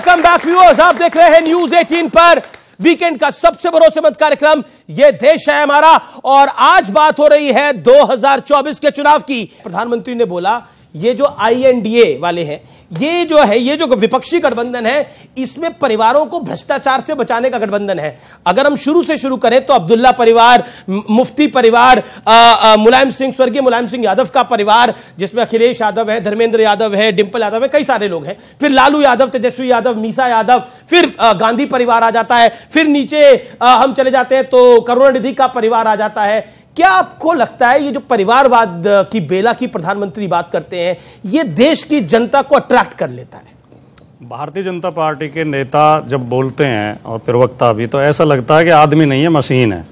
Welcome back viewers, आप देख रहे हैं न्यूज 18 पर वीकेंड का सबसे भरोसेमंद कार्यक्रम ये देश है हमारा। और आज बात हो रही है 2024 के चुनाव की। प्रधानमंत्री ने बोला ये जो INDA वाले हैं, ये जो विपक्षी गठबंधन है, इसमें परिवारों को भ्रष्टाचार से बचाने का गठबंधन है। अगर हम शुरू से शुरू करें तो अब्दुल्ला परिवार, मुफ्ती परिवार, स्वर्गीय मुलायम सिंह यादव का परिवार, जिसमें अखिलेश यादव है, धर्मेंद्र यादव है, डिंपल यादव है, कई सारे लोग हैं। फिर लालू यादव, तेजस्वी यादव, मीसा यादव, फिर गांधी परिवार आ जाता है। फिर नीचे हम चले जाते हैं तो करुणानिधि का परिवार आ जाता है। क्या आपको लगता है ये जो परिवारवाद की बेला की प्रधानमंत्री बात करते हैं, ये देश की जनता को अट्रैक्ट कर लेता है? भारतीय जनता पार्टी के नेता जब बोलते हैं और प्रवक्ता भी, तो ऐसा लगता है कि आदमी नहीं है, मशीन है।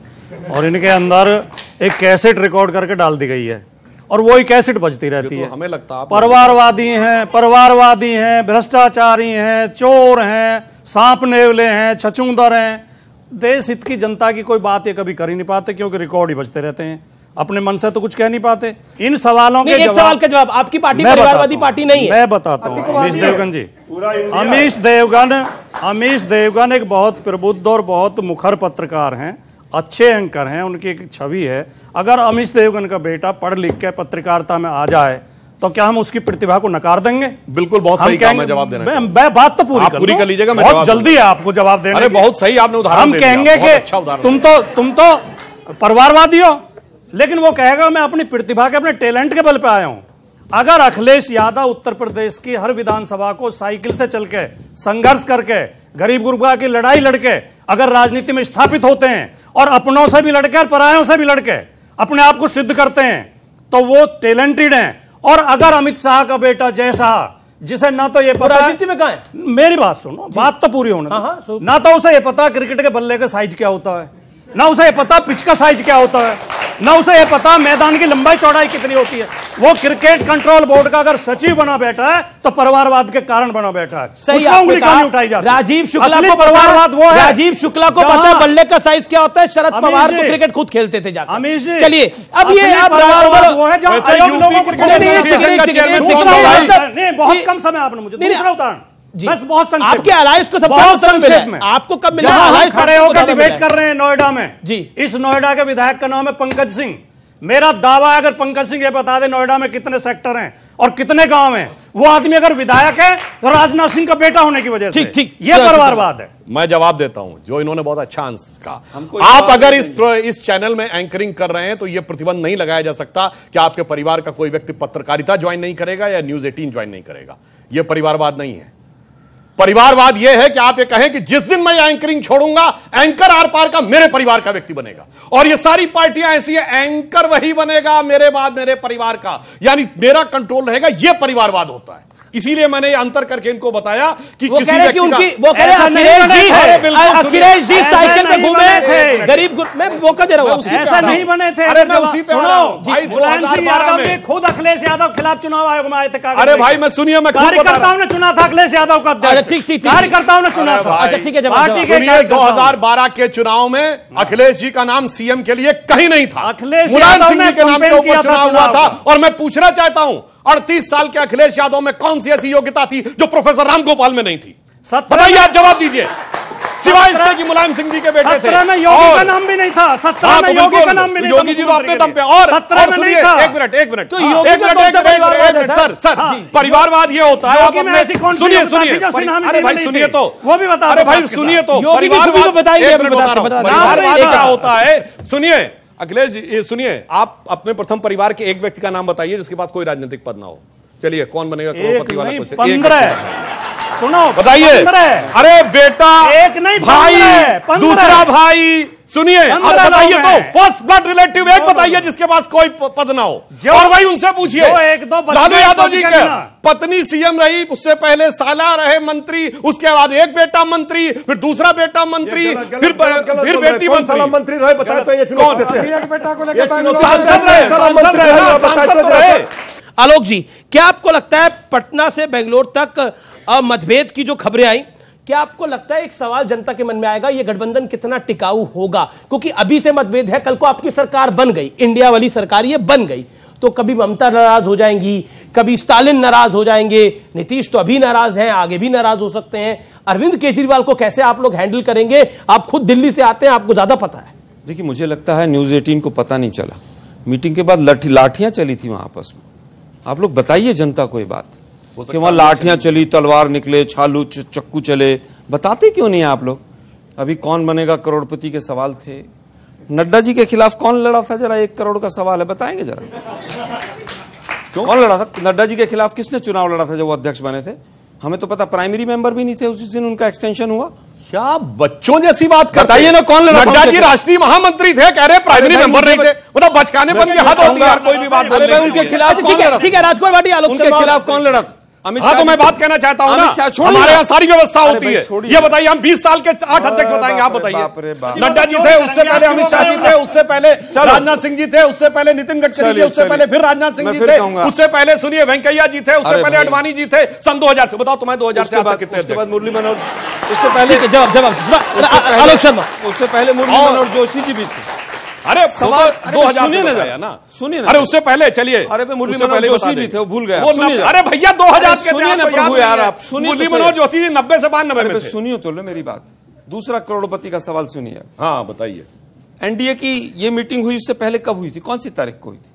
और इनके अंदर एक कैसेट रिकॉर्ड करके डाल दी गई है और वही कैसेट बजती रहती है। हमें लगता है परिवारवादी हैं, भ्रष्टाचारी हैं, चोर हैं, सांप नेवले हैं, छछूंदर हैं। देश हित की जनता की कोई बात ये कभी कर ही नहीं पाते, क्योंकि रिकॉर्ड ही बजते रहते हैं। अपने मन से तो कुछ कह नहीं पाते। इन सवालों के एक सवाल का जवाब, आपकी पार्टी परिवारवादी पार्टी नहीं है। मैं बताता हूँ अमीश देवगन जी। अमीश देवगन एक बहुत प्रबुद्ध और बहुत मुखर पत्रकार हैं, अच्छे एंकर हैं, उनकी एक छवि है। अगर अमीश देवगन का बेटा पढ़ लिख के पत्रकारिता में आ जाए तो क्या हम उसकी प्रतिभा को नकार देंगे? बिल्कुल, बहुत सही काम है, जवाब देना। मैं बात तो पूरी कर लीजिएगा, बहुत जल्दी है आपको जवाब देने। अरे बहुत सही आपने उदाहरण हम कहेंगे कि तुम तो परिवारवादी हो, लेकिन वो कहेगा मैं अपनी प्रतिभा के, अपने टैलेंट के बल पे आया हूं। अगर अखिलेश यादव उत्तर प्रदेश की हर विधानसभा को साइकिल से चल के, संघर्ष करके, गरीब गुरबा की लड़ाई लड़के अगर राजनीति में स्थापित होते हैं और अपनों से भी लड़के और परायों से भी लड़के अपने आप को सिद्ध करते हैं, तो वो टैलेंटेड हैं। और अगर अमित शाह का बेटा जय शाह, जिसे ना तो ये पता राजनीति में कहां है, मेरी बात सुनो, बात तो पूरी होने दो। ना तो उसे ये पता क्रिकेट के बल्ले का साइज क्या होता है, ना उसे ये पता पिच का साइज क्या होता है, ना उसे ये पता मैदान की लंबाई चौड़ाई कितनी होती है। वो क्रिकेट कंट्रोल बोर्ड का अगर सचिव बना बैठा है तो परिवारवाद के कारण बना बैठा है। सही उंगली कहां उठाई जाती है? राजीव शुक्ला को परिवारवाद वो है। राजीव शुक्ला को पता है बल्ले का साइज क्या होता है। शरद पवार तो क्रिकेट खुद खेलते थे जाकर। चलिए अब ये आप वो है जहां लोगों को बहुत कम समय आपने मुझे दूसरा उदाहरण बस बहुत संक्षेप, आपके अलायंस को बहुत संक्षेप में आपको कब मिला? अलायंस खड़े होकर डिबेट कर रहे हैं नोएडा में जी। इस नोएडा के विधायक का नाम है पंकज सिंह। मेरा दावा है अगर पंकज सिंह ये बता दे नोएडा में कितने सेक्टर हैं और कितने गांव हैं, वो आदमी अगर विधायक है तो राजनाथ सिंह का बेटा होने की वजह से। ठीक, ये परिवारवाद है। मैं जवाब देता हूं, जो इन्होंने बहुत अच्छा आंसर कहा। आप अगर इस चैनल में एंकरिंग कर रहे हैं तो यह प्रतिबंध नहीं लगाया जा सकता कि आपके परिवार का कोई व्यक्ति पत्रकारिता ज्वाइन नहीं करेगा या न्यूज 18 ज्वाइन नहीं करेगा। यह परिवारवाद नहीं है। परिवारवाद यह है कि आप ये कहें कि जिस दिन मैं एंकरिंग छोड़ूंगा, एंकर आर पार का मेरे परिवार का व्यक्ति बनेगा। और ये सारी पार्टियां ऐसी है, एंकर वही बनेगा मेरे बाद मेरे परिवार का, यानी मेरा कंट्रोल रहेगा। यह परिवारवाद होता है। इसीलिए मैंने अंतर करके इनको बताया कि किसी व्यक्ति अखिलेश जी साइकिल पे घूमे थे, गरीब, मैं मौका दे रहा हूं, ऐसा नहीं बने थे। अरे मैं उसी पे भाई 2012 में खुद अखिलेश यादव खिलाफ चुनाव आयोग में आए थे। अरे भाई मैं सुनिए, मैं कार्यकर्ताओं ने चुना था अखिलेश यादव का अध्यक्ष। ठीक, कार्यकर्ताओं ने चुना था। ठीक है, पार्टी के 2012 के चुनाव में अखिलेश जी का नाम सीएम के लिए कहीं नहीं था। अखिलेश मुलायम सिंह के नाम के ऊपर चुनाव हुआ था। और मैं पूछना चाहता हूं 38 साल के अखिलेश यादव में कौन सी ऐसी योग्यता थी जो प्रोफेसर रामगोपाल में नहीं थी? बताइए, आप जवाब दीजिए। सिवाय इसके कि मुलायम सिंह जी के बेटे थे। 17 में योगी का नाम भी नहीं था। 17 में योगी का नाम भी नहीं था। योगी जी तो अपने दम पे। और 17 में नहीं था। एक मिनट सर, परिवारवाद ये होता है। सुनिए अरे भाई सुनिए तो, वो भी बता। अरे भाई सुनिए तो, परिवारवाद क्या होता है सुनिए। अखिलेश जी सुनिए, आप अपने प्रथम परिवार के एक व्यक्ति का नाम बताइए जिसके पास कोई राजनीतिक पद ना हो। चलिए, कौन बनेगा करोड़पति वाला क्वेश्चन? 15 सुनो, बताइए। अरे बेटा, एक नहीं भाई, दूसरा भाई, सुनिए अब बताइए तो, फर्स्ट ब्लड रिलेटिव एक बताइए जिसके पास कोई पद ना हो। और वही उनसे पूछिए। लालू यादव जी के पत्नी सीएम रही, उससे पहले साला रहे मंत्री, उसके बाद एक बेटा मंत्री, फिर दूसरा बेटा मंत्री, फिर बेटी मंत्री रहे। बताए तो कौन सांसद रहे? आलोक जी, क्या आपको लगता है पटना से बेंगलोर तक मतभेद की जो खबरें आई, क्या आपको लगता है एक सवाल जनता के मन में आएगा, यह गठबंधन कितना टिकाऊ होगा? क्योंकि अभी से मतभेद है, कल को आपकी सरकार बन गई, इंडिया वाली सरकार ये बन गई, तो कभी ममता नाराज हो जाएंगी कभी स्टालिन नाराज हो जाएंगे, नीतीश तो अभी नाराज हैं, आगे भी नाराज हो सकते हैं। अरविंद केजरीवाल को कैसे आप लोग हैंडल करेंगे? आप खुद दिल्ली से आते हैं, आपको ज्यादा पता है। देखिए, मुझे लगता है न्यूज़ 18 को पता नहीं चला, मीटिंग के बाद लाठियां चली थी वहां आपस में। आप लोग बताइए जनता को ये बात कि वहां लाठियां चली, तलवार निकले, छालू चक्कू चले, बताते क्यों नहीं आप लोग? अभी कौन बनेगा करोड़पति के सवाल थे, नड्डा जी के खिलाफ कौन लड़ा था? जरा 1 करोड़ का सवाल है, बताएंगे जरा कौन लड़ा था? नड्डा जी के खिलाफ किसने चुनाव लड़ा था जब वो अध्यक्ष बने थे? हमें तो पता, प्राइमरी मेंबर भी नहीं थे उस दिन उनका एक्सटेंशन हुआ। क्या बच्चों जैसी बात करते बताइए ना, कौन लड़ा? नड्डा जी राष्ट्रीय महामंत्री थे, कह रहे प्राइमरी मेंबर नहीं थे। मतलब बचकाने बन के हद होती है यार, कोई भी बात बोलने की। उनके खिलाफ कौन लड़ा? ठीक है, राजकुमार भाटी, आलोक उनके शर्मा, खिलाफ कौन लड़ा? अमित हाँ, शाह तो मैं बात कहना चाहता हूँ ना, हमारे यहाँ सारी व्यवस्था होती है। ये बताइए, हम 20 साल के 8 अध्यक्ष बताएंगे, आप बताइए। नड्डा जी थे, उससे पहले अमित शाह जी थे, उससे पहले राजनाथ सिंह जी थे, उससे पहले नितिन गडकरी थे, उससे पहले फिर राजनाथ सिंह जी थे, उससे पहले सुनिए वेंकैया जी थे, उससे पहले अडवाणी जी थे। सन 2000 से बताओ तुम्हें 2000 से बाद कितने? उसके बाद मुरली मनोहर, उससे पहले जवाब आलोक शर्मा, उससे पहले मुरली मनोहर जोशी जी भी थे। अरे सवाल 2000 सुनिए ना, सुनिए ना। अरे उससे पहले चलिए, अरे मुरली मनोहर जोशी भी थे, वो भूल गए। अरे भैया 2000 के सुनिए ना प्रभु यार, आप सुनिए। मुरली मनोहर जोशी जी 90 से 92 में थे। सुनिए तो लो मेरी बात। दूसरा करोड़पति का सवाल सुनिए। हाँ बताइए। एनडीए की ये मीटिंग हुई, इससे पहले कब हुई थी? कौन सी तारीख को हुई थी?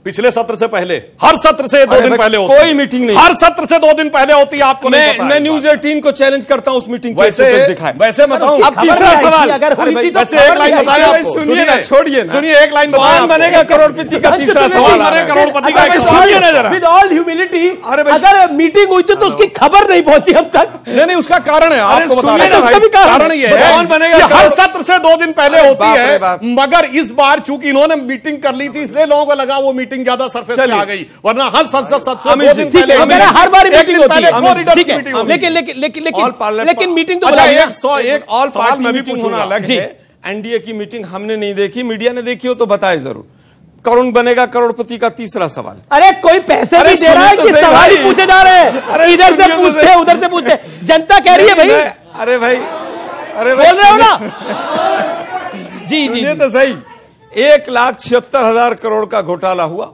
पिछले सत्र से पहले। हर सत्र से 2 दिन पहले होती कोई मीटिंग नहीं, हर सत्र से 2 दिन पहले होती है। आपको नहीं पता? मैं न्यूज़ 18 को चैलेंज करता हूं उस मीटिंग वैसे बताऊं। अब तीसरा सवाल, वैसे एक लाइन बताएं आपको। सुनिए, छोड़िए ना, सुनिए एक लाइन बताएं। कौन बनेगा करोड़पति का? तीसरा सवाल करोड़पति का। सुनिए ना जरा, विद ऑल ह्यूमिलिटी, अगर मीटिंग हुई थी तो उसकी खबर नहीं पहुंची अब तक। नहीं, उसका कारण है, आपको बता रहे हैं। कारण ये है, कौन बनेगा? हर सत्र से 2 दिन पहले होती है, मगर इस बार चूंकि इन्होंने मीटिंग कर ली थी, इसलिए लोगों को लगा वो मीटिंग ज्यादा सरफेस आ गई, वरना हर संसद सत्र 2 दिन पहले हर बार मीटिंग होती है। ठीक है, लेकिन मीटिंग तो एक ऑल पार्टी मैं भी मीटिंग पूछूंगा होना अलग है। एनडीए की मीटिंग हमने नहीं देखी, मीडिया ने देखी हो तो बताए जरूर। कौन बनेगा करोड़पति का? तीसरा सवाल। अरे कोई पैसे नहीं दे रहा है कि सवाल ही पूछे जा रहे हैं, इधर से पूछते हैं उधर से पूछते हैं, जनता कह रही है भाई। अरे भाई, बोल रहे हो ना? जी जी तो सही। 1,76,000 करोड़ का घोटाला हुआ,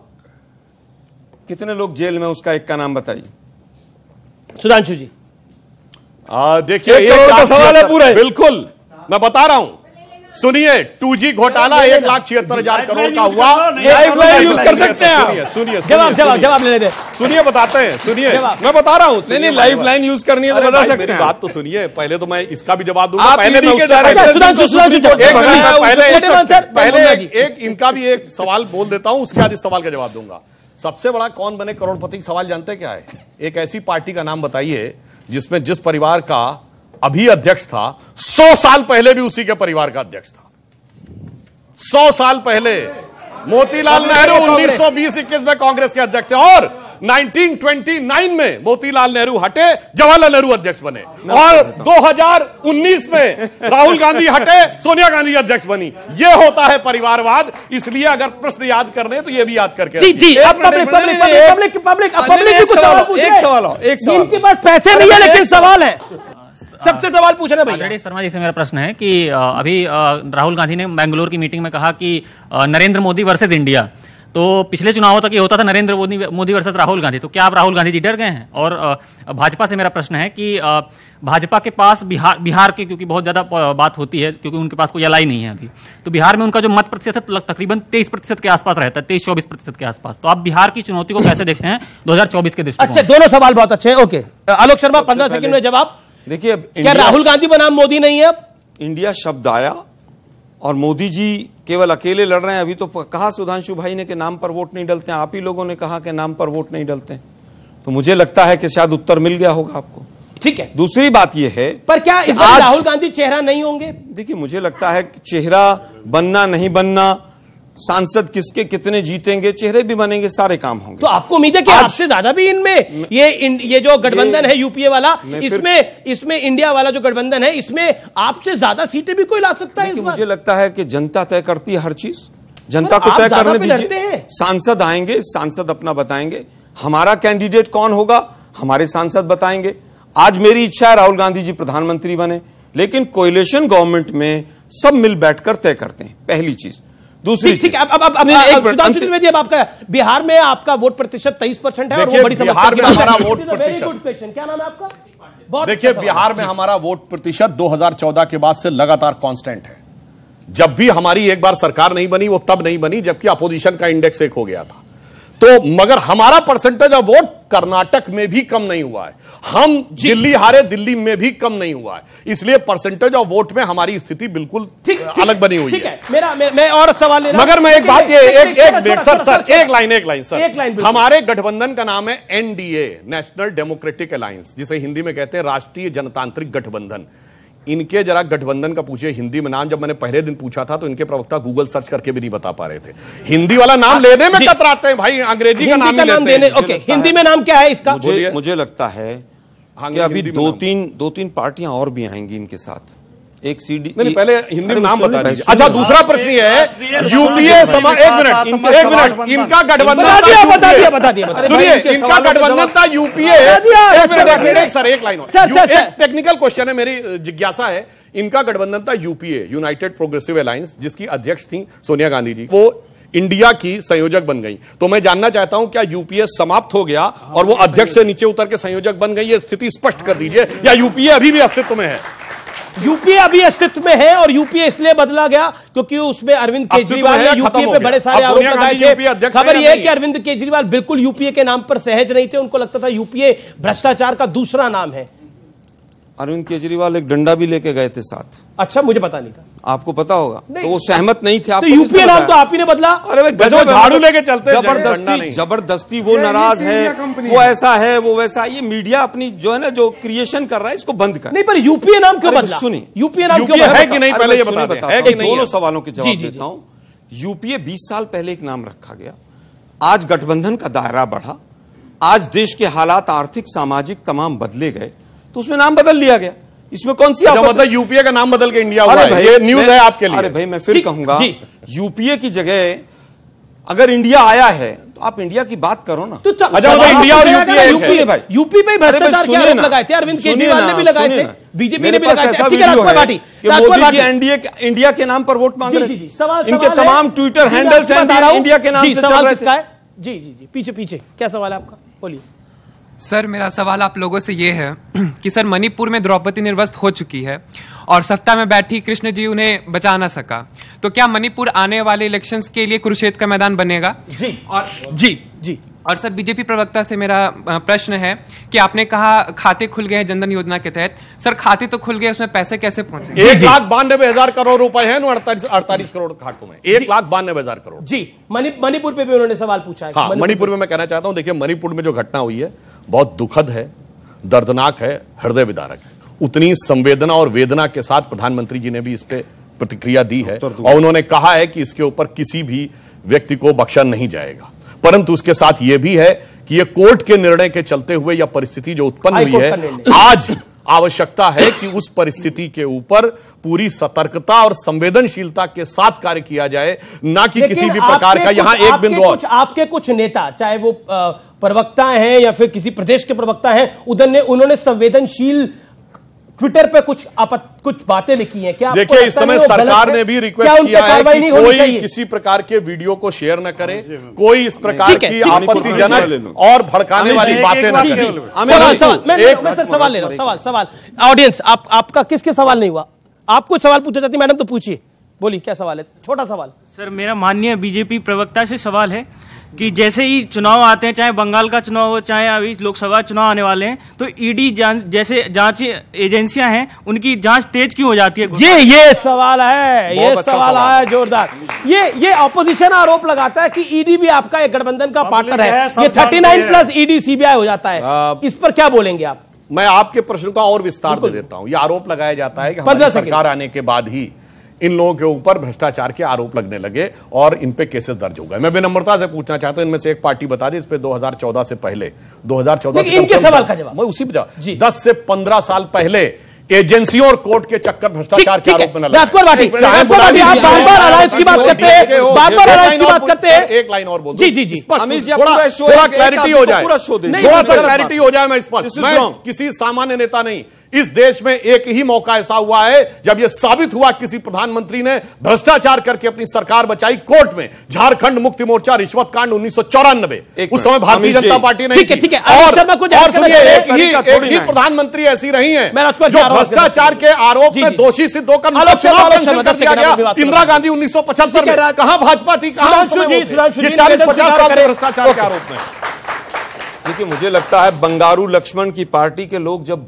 कितने लोग जेल में? उसका एक का नाम बताइए। सुधांशु जी। देखिए, 1 करोड़ का सवाल है पूरा। बिल्कुल, मैं बता रहा हूं, सुनिए। 2G घोटाला 1,76,000 करोड़ का हुआ। लाइफलाइन यूज कर सकते हैं आप। सुनिए, जवाब लेने दे। सुनिए, बताते हैं, सुनिए, मैं बता रहा हूं। नहीं, लाइफलाइन यूज करनी है तो बता सकते हैं। मेरी बात तो सुनिए, पहले तो मैं इसका भी जवाब दूंगा। पहले एक इनका भी एक सवाल बोल देता हूं, उसके बाद इस सवाल का जवाब दूंगा। सबसे बड़ा कौन बने करोड़पति का सवाल जानते क्या है? एक ऐसी पार्टी का नाम बताइए जिसमें जिस परिवार का अभी अध्यक्ष था, 100 साल पहले भी उसी के परिवार का अध्यक्ष था। 100 साल पहले मोतीलाल नेहरू 1920-21 में कांग्रेस के अध्यक्ष थे, और 1929 में मोतीलाल नेहरू हटे, जवाहरलाल नेहरू अध्यक्ष बने, और 2019 में राहुल गांधी हटे, सोनिया गांधी अध्यक्ष बनी। ये होता है परिवारवाद। इसलिए अगर प्रश्न याद करने तो ये भी याद करके जी जी। अब पब्लिक एक सवाल, इनके पास पैसे नहीं है लेकिन सवाल है। सबसे सवाल पूछना भैया। ऑलरेडी शर्मा जी से मेरा प्रश्न है कि अभी राहुल गांधी ने बेंगलुरु की मीटिंग में कहा कि नरेंद्र मोदी वर्सेस इंडिया, तो पिछले चुनावों तक ये होता था नरेंद्र मोदी वर्सेस राहुल गांधी, तो क्या अब राहुल गांधी जी डर गए हैं? और भाजपा से मेरा प्रश्न है कि भाजपा के पास बिहार की क्योंकि बहुत ज्यादा बात होती है, क्योंकि उनके पास कोई अलाई नहीं है अभी, तो बिहार में उनका जो मत प्रतिशत तकरीबन 23% के आसपास रहता है, 23-24% के आसपास। तो आप बिहार की चुनौती को कैसे देखते हैं 2024 के दृष्टिकोण? अच्छा, दोनों सवाल बहुत अच्छे हैं। ओके, आलोक शर्मा 15 सेकंड में जवाब। देखिए, क्या राहुल गांधी बनाम मोदी नहीं है? अब इंडिया शब्द आया और मोदी जी केवल अकेले लड़ रहे हैं। अभी तो कहा सुधांशु भाई ने कि नाम पर वोट नहीं डलते हैं, आप ही लोगों ने कहा कि नाम पर वोट नहीं डलते हैं, तो मुझे लगता है कि शायद उत्तर मिल गया होगा आपको। ठीक है। दूसरी बात यह है, पर क्या इस बार राहुल गांधी चेहरा नहीं होंगे? देखिए, मुझे लगता है कि चेहरा बनना नहीं बनना, सांसद किसके कितने जीतेंगे, चेहरे भी बनेंगे, सारे काम होंगे। तो आपको उम्मीद है कि आपसे ज्यादा भी इनमें ये जो गठबंधन है यूपीए वाला, इसमें इंडिया वाला जो गठबंधन है, इसमें आपसे ज्यादा सीटें भी कोई ला सकता है इस बार? मुझे लगता है कि जनता तय करती है हर चीज, जनता को तय करने दीजिए। सांसद आएंगे, सांसद अपना बताएंगे, हमारा कैंडिडेट कौन होगा हमारे सांसद बताएंगे। आज मेरी इच्छा है राहुल गांधी जी प्रधानमंत्री बने, लेकिन कोएलिशन गवर्नमेंट में सब मिल बैठकर तय करते हैं, पहली चीज। दूसरी ठीक है। अब सुधांशु त्रिवेदी, अब आपका बिहार में आपका वोट प्रतिशत 23% है और वो बड़ी समस्या बिहार में हमारा वोट वेरी प्रतिशत, गुड क्वेश्चन, क्या नाम है आपका? बहुत देखिए अच्छा सवाल। बिहार में हमारा वोट प्रतिशत 2014 के बाद से लगातार कांस्टेंट है। जब भी हमारी एक बार सरकार नहीं बनी, वो तब नहीं बनी जबकि अपोजिशन का इंडेक्स 1 हो गया था। तो मगर हमारा परसेंटेज ऑफ वोट कर्नाटक में भी कम नहीं हुआ है। हम दिल्ली हारे, दिल्ली में भी कम नहीं हुआ है। इसलिए परसेंटेज ऑफ वोट में हमारी स्थिति बिल्कुल अलग बनी हुई है। मैं और सवाल ले रहा हूं। मगर मैं एक बात, एक लाइन सर, हमारे गठबंधन का नाम है एनडीए, नेशनल डेमोक्रेटिक अलायंस, जिसे हिंदी में कहते हैं राष्ट्रीय जनतांत्रिक गठबंधन। इनके जरा गठबंधन का पूछिए हिंदी में नाम। जब मैंने पहले दिन पूछा था तो इनके प्रवक्ता गूगल सर्च करके भी नहीं बता पा रहे थे। हिंदी वाला नाम लेने में कतराते हैं भाई, अंग्रेजी का नाम लेते हैं। ओके, हिंदी में नाम क्या है इसका? मुझे लगता है कि अभी दो तीन पार्टियां और भी आएंगी इनके साथ। एक सीडी नहीं, पहले हिंदी में नाम बता दीजिए। अच्छा, दूसरा प्रश्न ये है, यूपीए एक मिनट, इनका गठबंधन बता दिया। सुनिए, इनका गठबंधन था यूपीए। सर एक लाइन, एक टेक्निकल क्वेश्चन है, मेरी जिज्ञासा है। इनका गठबंधन था यूपीए, यूनाइटेड प्रोग्रेसिव अलायंस, जिसकी अध्यक्ष थी सोनिया गांधी जी। वो इंडिया की संयोजक बन गई। तो मैं जानना चाहता हूं क्या यूपीए समाप्त हो गया और वो अध्यक्ष से नीचे उतर के संयोजक बन गई? ये स्थिति स्पष्ट कर दीजिए, या यूपीए अभी भी अस्तित्व में है? यूपीए अभी अस्तित्व में है और यूपीए इसलिए बदला गया क्योंकि उसमें अरविंद केजरीवाल ने यूपीए पे बड़े सारे आरोप लगाए थे। खबर यह है कि अरविंद केजरीवाल बिल्कुल यूपीए के नाम पर सहज नहीं थे। उनको लगता था यूपीए भ्रष्टाचार का दूसरा नाम है। अरविंद केजरीवाल एक डंडा भी लेके गए थे साथ। अच्छा, मुझे पता नहीं था। आपको पता होगा। तो वो सहमत नहीं थे। तो यूपीए नाम तो आप ही ने बदला। अरे भाई, झाड़ू लेके चलते, जबरदस्ती वो नाराज है, वो ऐसा है, वो वैसा। ये मीडिया अपनी जो है ना, जो क्रिएशन कर रहा है, इसको बंद कर। नहीं, पर यूपीए नाम क्यों बदला? सुनिए, यूपीए नाम क्यों है कि नहीं, पहले ये बता दें। दोनों सवालों के जवाब देता हूं। यूपीए 20 साल पहले एक नाम रखा गया। आज गठबंधन का दायरा बढ़ा, आज देश के हालात आर्थिक सामाजिक तमाम बदले गए, तो उसमें नाम बदल लिया गया। इसमें कौन सी मतलब यूपीए का नाम बदल के इंडिया हुआ है? ये न्यूज है आपके लिए। अरे भाई, मैं फिर कहूंगा, यूपीए की जगह अगर इंडिया आया है तो आप इंडिया की बात करो ना। तो अच्छा, इंडिया और यूपीए भाई, यूपी पे भ्रष्टाचार के आरोप लगाए थे, अरविंद केजरीवाल ने भी लगाए थे, बीजेपी ने भी लगाए थे। ठीक है, राजकुमार भाटी, मोदी जी इंडिया के नाम पर वोट मांग रहे हैं। इनके तमाम ट्विटर हैंडल्स इंडिया के नाम से चल रहे थे। जी, पीछे क्या सवाल है आपका? बोलिए सर। मेरा सवाल आप लोगों से ये है कि सर, मणिपुर में द्रौपदी निर्वस्त्र हो चुकी है और सत्ता में बैठी कृष्ण जी उन्हें बचा ना सका, तो क्या मणिपुर आने वाले इलेक्शंस के लिए कुरुक्षेत्र का मैदान बनेगा? जी। और सर, बीजेपी प्रवक्ता से मेरा प्रश्न है कि आपने कहा खाते खुल गए हैं जनधन योजना के तहत। सर, खाते तो खुल गए, उसमें पैसे कैसे पहुंचे? 1,92,000 करोड़ रुपए है 48 करोड़ खातों में। 1,92,000 करोड़। जी, मणिपुर पे भी उन्होंने सवाल पूछा है। हाँ, मणिपुर में मैं कहना चाहता हूं, देखिए मणिपुर में जो घटना हुई है बहुत दुखद है, दर्दनाक है, हृदय विदारक है। उतनी संवेदना और वेदना के साथ प्रधानमंत्री जी ने भी इस पे प्रतिक्रिया दी है और उन्होंने कहा है कि इसके ऊपर किसी भी व्यक्ति को बख्शा नहीं जाएगा। परंतु उसके साथ यह भी है कि यह कोर्ट के निर्णय के चलते हुए यह परिस्थिति जो उत्पन्न हुई है, आज आवश्यकता है कि उस परिस्थिति के ऊपर पूरी सतर्कता और संवेदनशीलता के साथ कार्य किया जाए, ना कि किसी भी प्रकार का यहां एक बिंदु और। आपके कुछ नेता, चाहे वो प्रवक्ता हैं या फिर किसी प्रदेश के प्रवक्ता हैं, उन्होंने संवेदनशील ट्विटर पे कुछ बातें लिखी हैं। क्या देखिए, इस समय सरकार ने भी रिक्वेस्ट किया है कि कोई किसी प्रकार के वीडियो को शेयर न करे, कोई इस प्रकार की आपत्तिजनक और भड़काने वाली बातें न करे। सवाल ले रहा हूं, सवाल ऑडियंस, आपका किसके सवाल नहीं हुआ? आप कुछ सवाल पूछना चाहती मैडम, तो पूछिए, बोलिए क्या सवाल है? छोटा सवाल। सर, मेरा माननीय बीजेपी प्रवक्ता से सवाल है कि जैसे ही चुनाव आते हैं, चाहे बंगाल का चुनाव हो, चाहे अभी लोकसभा चुनाव आने वाले हैं, तो ईडी जैसे जांच एजेंसियां हैं, उनकी जांच तेज क्यों हो जाती है? ये सवाल है, ये सवाल है जोरदार। ये ऑपोजिशन आरोप लगाता है कि ईडी भी आपका एक गठबंधन का पार्टनर है। ये 39 प्लस ईडी सीबीआई हो जाता है। इस पर क्या बोलेंगे आप? मैं आपके प्रश्न का और विस्तार दे देता हूं। यह आरोप लगाया जाता है कि हमारी सरकार आने के बाद ही इन लोगों के ऊपर भ्रष्टाचार के आरोप लगने लगे और इन पे केसेस दर्ज हो गए। मैं विनम्रता से पूछना चाहता हूं, इनमें से एक पार्टी बता दी इस पे 2014 से पहले, 2014 से इनके सवाल का जवाब मैं उसी पे 10 से 15 साल पहले एजेंसियों और कोर्ट के चक्कर भ्रष्टाचार के आरोप में राजकुमार भाटी, आप बार-बार अलायंस की बात करते हैं, बार-बार अलायंस की बात करते हैं। एक लाइन और बोल दो। जी, थोड़ा क्लैरिटी हो जाए, थोड़ा सा क्लैरिटी हो जाए। मैं स्पष्ट, मैं किसी सामान्य नेता नहीं, इस देश में एक ही मौका ऐसा हुआ है जब यह साबित हुआ किसी प्रधानमंत्री ने भ्रष्टाचार करके अपनी सरकार बचाई कोर्ट में। झारखंड मुक्ति मोर्चा रिश्वत कांड 1994, उस समय भारतीय जनता पार्टी नहीं थी। ठीक है। और सुनिए, एक ही प्रधानमंत्री ऐसी रही हैं जो भ्रष्टाचार के आरोप में दोषी सिद्ध होकर चुनाव कैंसिल कर दिया गया। इंदिरा गांधी 1975 में, कहां भाजपा थी, कहां 40-50 साल के भ्रष्टाचार के आरोप में। देखिए, मुझे लगता है बंगारू लक्ष्मण की पार्टी के लोग जब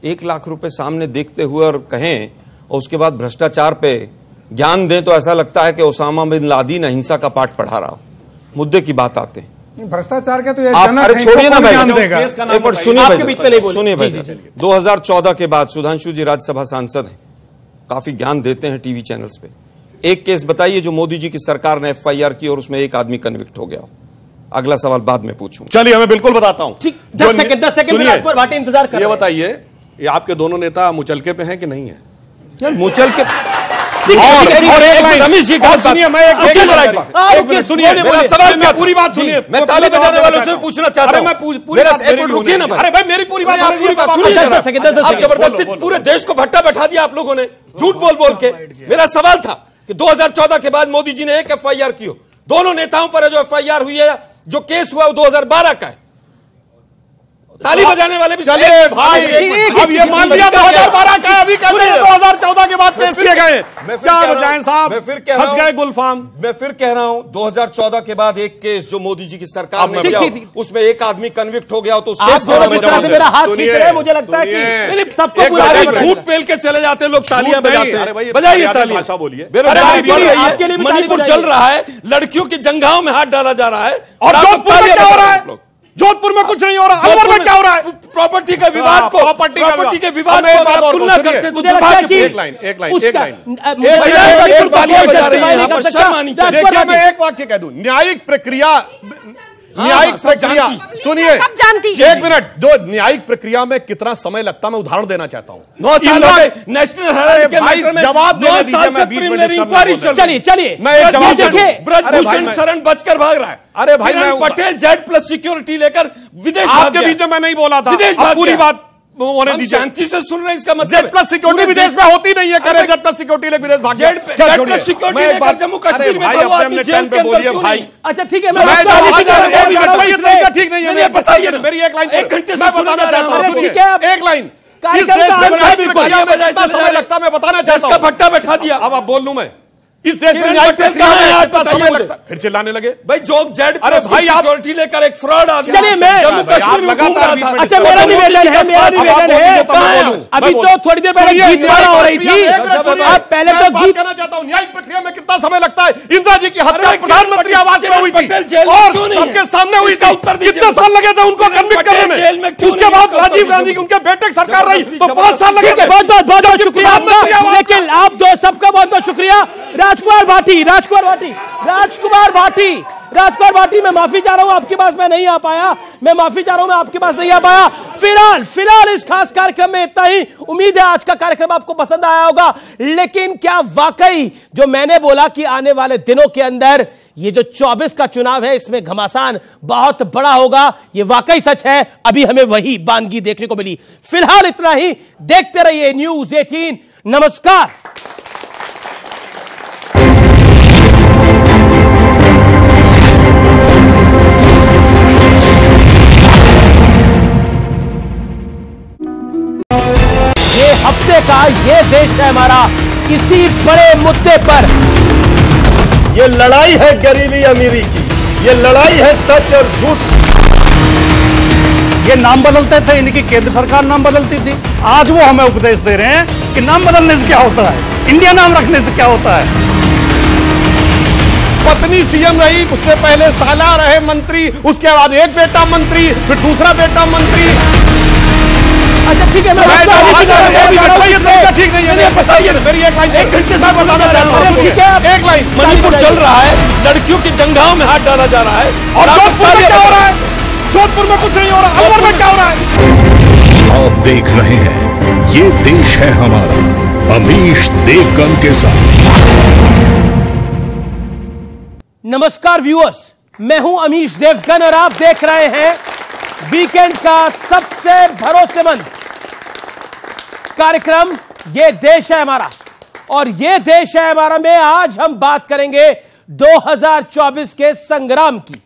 1 लाख रुपए सामने देखते हुए और कहें और उसके बाद भ्रष्टाचार पे ज्ञान दें तो ऐसा लगता है कि ओसामा बिन लादेन अहिंसा का पाठ पढ़ा रहा हो। मुद्दे की बात आते हैं भ्रष्टाचार के, तो ये अरे छोड़िए ना भाई, एक बार सुनिए भाई। 2014 के बाद सुधांशु जी राज्यसभा सांसद हैं, काफी ज्ञान देते हैं टीवी चैनल्स पे। एक केस बताइए जो मोदी जी की सरकार ने FIR की और उसमें एक आदमी कन्विक्ट हो गया हो। अगला सवाल बाद में पूछूं। चलिए, मैं बिल्कुल बताता हूं। 10 सेकंड भाटी इंतजार कर। ये बताइए, ये आपके दोनों नेता मुचलके पे हैं कि नहीं है? यार मुचलके और एक लाइन रमेश जी का सुनिए, मैं एक मिनट सुनिए, मेरा सवाल क्या, पूरी बात सुनिए। मैं ताली बजाने वालों से पूछना चाहता हूं। मैं पूरी बात रुकिए ना भाई। अरे भाई, मेरी पूरी बात सुनिए। आप जबरदस्ती पूरे देश को भट्टा बैठा दिया आप लोगों ने, झूठ बोल बोल के। मेरा सवाल था कि 2014 के बाद मोदी जी ने एक FIR की हो, दोनों नेताओं पर जो FIR हुई है, जो केस हुआ वो 2012 का है। ताली बजाने वाले भी चलिए भाई, अब ये मान लिया 2012 का, अभी कहते हैं 2014 के बाद पेश किए गए। क्या बजाएं साहब, मैं फिर कह रहा हूं, फंस गए गुलफाम। मैं फिर कह रहा हूं 2014 के बाद एक केस जो मोदी जी की सरकार ने किया, उसमें एक आदमी कन्विक्ट हो गया हो तो उस केस को मेरा हाथ खींच रहे हैं, मुझे लगता है कि सबको सारे झूठ पेल के चले जाते हैं लोग, तालियां बजाते हैं। बजाइए तालियां। भाषा बोलिए। बेरोजगारी बढ़ रही है, मणिपुर जल रहा है, लड़कियों की जंघाओं में हाथ डाला जा रहा है, और जोधपुर में क्या हो रहा है? जोधपुर में कुछ नहीं हो रहा, अलवर में क्या हो रहा है? प्रॉपर्टी का विवाद को प्रॉपर्टी के विवाद को अगर आप तुलना करते तो दुर्भाग्य। एक लाइन तालियां बजा रही हैं, यहाँ पर शर्म आनी चाहिए। देखिए, मैं एक वाक्य कह दूं, न्यायिक प्रक्रिया सुनिए, एक मिनट, जो न्यायिक प्रक्रिया में कितना समय लगता है मैं उदाहरण देना चाहता हूं। 9 साल नेशनल हेराल्ड के मैटर में जवाब 9 साल से प्रिलिमिनरी इंक्वायरी चल रही है। चलिए मैं एक जवाब देखिए, ब्रजभूषण शरण बचकर भाग रहा है। अरे भाई, मैं पटेल Z+ सिक्योरिटी लेकर विदेश आपके बीच में मैं नहीं बोला था, पूरी बात होने दीजिए। शांति से सुन रहे हैं, इसका मतलब Z+ सिक्योरिटी विदेश में होती नहीं है। करे Z+ सिक्योरिटी लेकर विदेश भाग गया। Z+ सिक्योरिटी लेकर जम्मू कश्मीर में अपने जेल पे बोलिए भाई। अच्छा ठीक है, ठीक नहीं है, बताइए मेरी एक लाइन, एक घंटे से मैं बताना चाहता हूं। सुनिए, एक लाइन, इस देश में कितना समय लगता है मैं बताना चाहता हूं। भट्टा बैठा दिया। अब आप बोल लूं मैं, इस देश में न्याय प्रक्रिया में कितना समय लगता है? फिर चिल्लाने लगे भाई। जो Z+ सिक्योरिटी लेकर एक फ्रॉड आदमी, चलिए मैं जम्मू कश्मीर में घूम रहा था। अच्छा, मेरा निवेदन है, अभी तो थोड़ी देर पहले गीत गाना हो रही थी, आप पहले तो गीत कहना चाहता हूं, न्यायिक प्रक्रिया में कितना समय लगता है? इंदिरा जी की हत्या प्रधानमंत्री आवास में हुई थी और सबके सामने हुई थी, कितने साल लगे थे उनको कन्विक्ट करने में? उसके बाद राजीव गांधी की उनके बेटे की सरकार रही तो 5 साल लगे थे। बहुत बहुत शुक्रिया आपका, लेकिन आप दो सबका बहुत बहुत शुक्रिया। राजकुमार भाटी, मैं माफी चाह रहा हूं, आपके पास मैं नहीं आ पाया, मैं माफी चाह रहा हूं, मैं आपके पास नहीं आ पाया। फिलहाल इस खास कार्यक्रम में इतना ही। उम्मीद है आज का कार्यक्रम आपको पसंद आया होगा, लेकिन क्या वाकई जो मैंने बोला कि आने वाले दिनों के अंदर ये जो 24 का चुनाव है इसमें घमासान बहुत बड़ा होगा, ये वाकई सच है? अभी हमें वही बानगी देखने को मिली। फिलहाल इतना ही, देखते रहिए न्यूज़ 18। नमस्कार। हफ्ते का ये देश है हमारा, इसी बड़े मुद्दे पर ये लड़ाई है गरीबी अमीरी की, ये लड़ाई है सच और झूठ। ये नाम बदलते थे, इनकी केंद्र सरकार नाम बदलती थी, आज वो हमें उपदेश दे रहे हैं कि नाम बदलने से क्या होता है, इंडिया नाम रखने से क्या होता है। पत्नी सीएम रही, उससे पहले साला रहे मंत्री, उसके बाद एक बेटा मंत्री, फिर दूसरा बेटा मंत्री। अच्छा ठीक है, ठीक नहीं है, बताइए मेरी एक लाइन, एक घंटे से बताना चाहता हूं। एक लाइन, मणिपुर चल रहा है, लड़कियों की जंघाओं में हाथ डाला जा रहा है, और जोधपुर में क्या हो रहा है? जोधपुर में कुछ नहीं हो रहा, अलवर में क्या हो रहा है? आप देख रहे हैं ये देश है हमारा, अमीश देवगन के साथ। नमस्कार व्यूअर्स, मैं हूं अमीश देवगन और आप देख रहे हैं वीकेंड का सबसे भरोसेमंद कार्यक्रम ये देश है हमारा, और ये देश है हमारा में आज हम बात करेंगे 2024 के संग्राम की।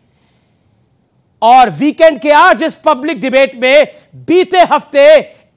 और वीकेंड के आज इस पब्लिक डिबेट में बीते हफ्ते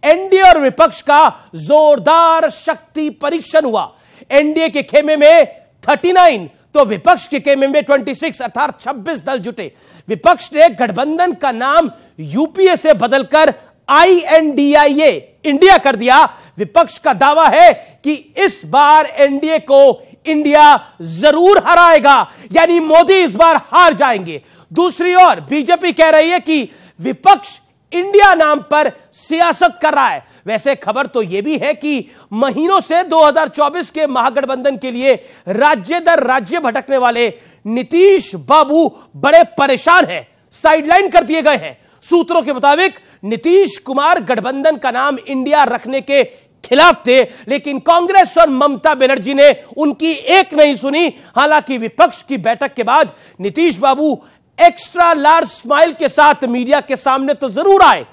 एनडीए और विपक्ष का जोरदार शक्ति परीक्षण हुआ। एनडीए के खेमे में 39 तो विपक्ष के खेमे में 26 अर्थात 26 दल जुटे। विपक्ष ने गठबंधन का नाम यूपीए से बदलकर INDIA इंडिया कर दिया। विपक्ष का दावा है कि इस बार एनडीए को इंडिया जरूर हराएगा, यानी मोदी इस बार हार जाएंगे। दूसरी ओर बीजेपी कह रही है कि विपक्ष इंडिया नाम पर सियासत कर रहा है। वैसे खबर तो यह भी है कि महीनों से 2024 के महागठबंधन के लिए राज्य दर राज्य भटकने वाले नीतीश बाबू बड़े परेशान हैं, साइडलाइन कर दिए गए हैं। सूत्रों के मुताबिक नीतीश कुमार गठबंधन का नाम इंडिया रखने के खिलाफ थे, लेकिन कांग्रेस और ममता बनर्जी ने उनकी एक नहीं सुनी। हालांकि विपक्ष की बैठक के बाद नीतीश बाबू एक्स्ट्रा लार्ज स्माइल के साथ मीडिया के सामने तो जरूर आए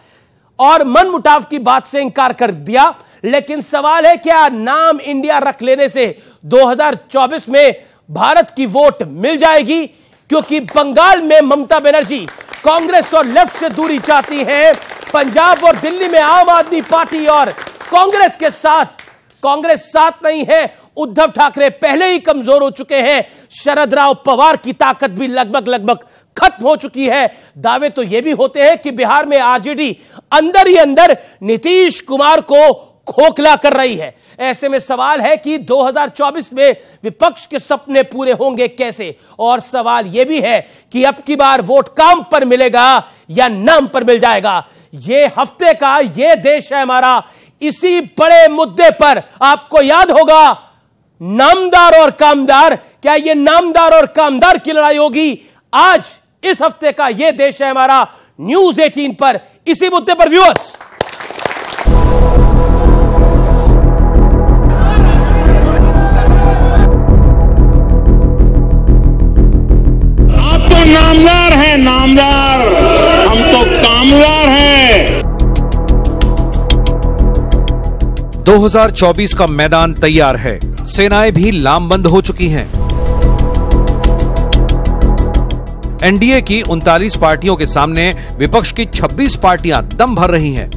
और मनमुटाव की बात से इंकार कर दिया। लेकिन सवाल है, क्या नाम इंडिया रख लेने से 2024 में भारत की वोट मिल जाएगी? क्योंकि बंगाल में ममता बनर्जी कांग्रेस और लेफ्ट से दूरी चाहती हैं। पंजाब और दिल्ली में आम आदमी पार्टी और कांग्रेस साथ नहीं है। उद्धव ठाकरे पहले ही कमजोर हो चुके हैं। शरद राव पवार की ताकत भी लगभग खत्म हो चुकी है। दावे तो यह भी होते हैं कि बिहार में आरजेडी अंदर ही अंदर नीतीश कुमार को खोखला कर रही है। ऐसे में सवाल है कि 2024 में विपक्ष के सपने पूरे होंगे कैसे? और सवाल यह भी है कि अब की बार वोट काम पर मिलेगा या नाम पर मिल जाएगा? यह हफ्ते का यह देश है हमारा। इसी बड़े मुद्दे पर आपको याद होगा नामदार और कामदार, क्या यह नामदार और कामदार की लड़ाई होगी? आज इस हफ्ते का यह देश है हमारा न्यूज 18 पर इसी मुद्दे पर व्यूअर्स। आप तो नामदार हैं, नामदार, हम तो कामदार हैं। 2024 का मैदान तैयार है, सेनाएं भी लामबंद हो चुकी हैं। एनडीए की 39 पार्टियों के सामने विपक्ष की 26 पार्टियां दम भर रही हैं।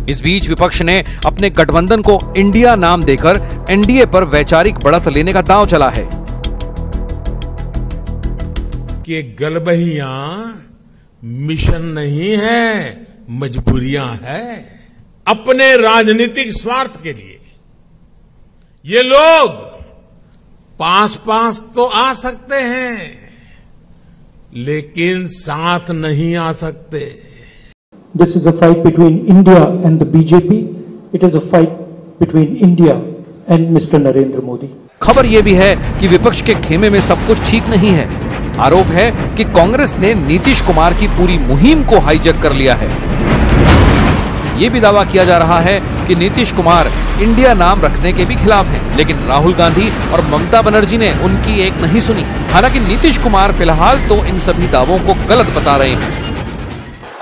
इस बीच विपक्ष ने अपने गठबंधन को इंडिया नाम देकर एनडीए पर वैचारिक बढ़त लेने का दांव चला है। कि गलबहियां मिशन नहीं है, मजबूरियां है। अपने राजनीतिक स्वार्थ के लिए ये लोग पास तो आ सकते हैं, लेकिन साथ नहीं आ सकते। This is a fight between India and the BJP. It is a fight between India and Mr. Narendra Modi. खबर यह भी है कि विपक्ष के खेमे में सब कुछ ठीक नहीं है। आरोप है कि कांग्रेस ने नीतीश कुमार की पूरी मुहिम को हाईजैक कर लिया है। ये भी दावा किया जा रहा है कि नीतीश कुमार इंडिया नाम रखने के भी खिलाफ हैं, लेकिन राहुल गांधी और ममता बनर्जी ने उनकी एक नहीं सुनी। हालांकि नीतीश कुमार फिलहाल तो इन सभी दावों को गलत बता रहे हैं।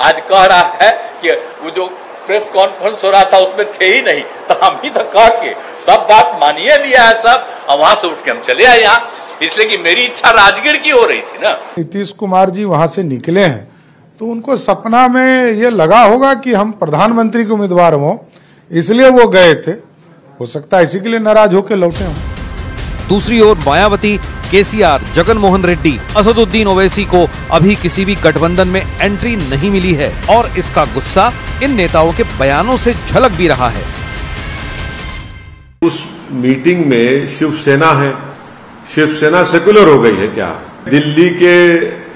आज कह रहा है कि वो जो प्रेस कॉन्फ्रेंस हो रहा था उसमें थे ही नहीं, तो हम ही तो कह के सब बात मानिए लिया है सब, और वहां से उठ के हम चले आए यहाँ, इसलिए कि मेरी इच्छा राजगीर की हो रही थी ना। नीतीश कुमार जी वहां से निकले हैं तो उनको सपना में ये लगा होगा कि हम प्रधानमंत्री के उम्मीदवार हों, इसलिए वो गए थे। हो सकता है इसी के लिए नाराज होकर लौटे हों। दूसरी ओर मायावती, केसीआर, जगन मोहन रेड्डी, असदुद्दीन ओवैसी को अभी किसी भी गठबंधन में एंट्री नहीं मिली है और इसका गुस्सा इन नेताओं के बयानों से झलक भी रहा है। उस मीटिंग में शिवसेना है, शिवसेना सेकुलर हो गई है क्या? दिल्ली के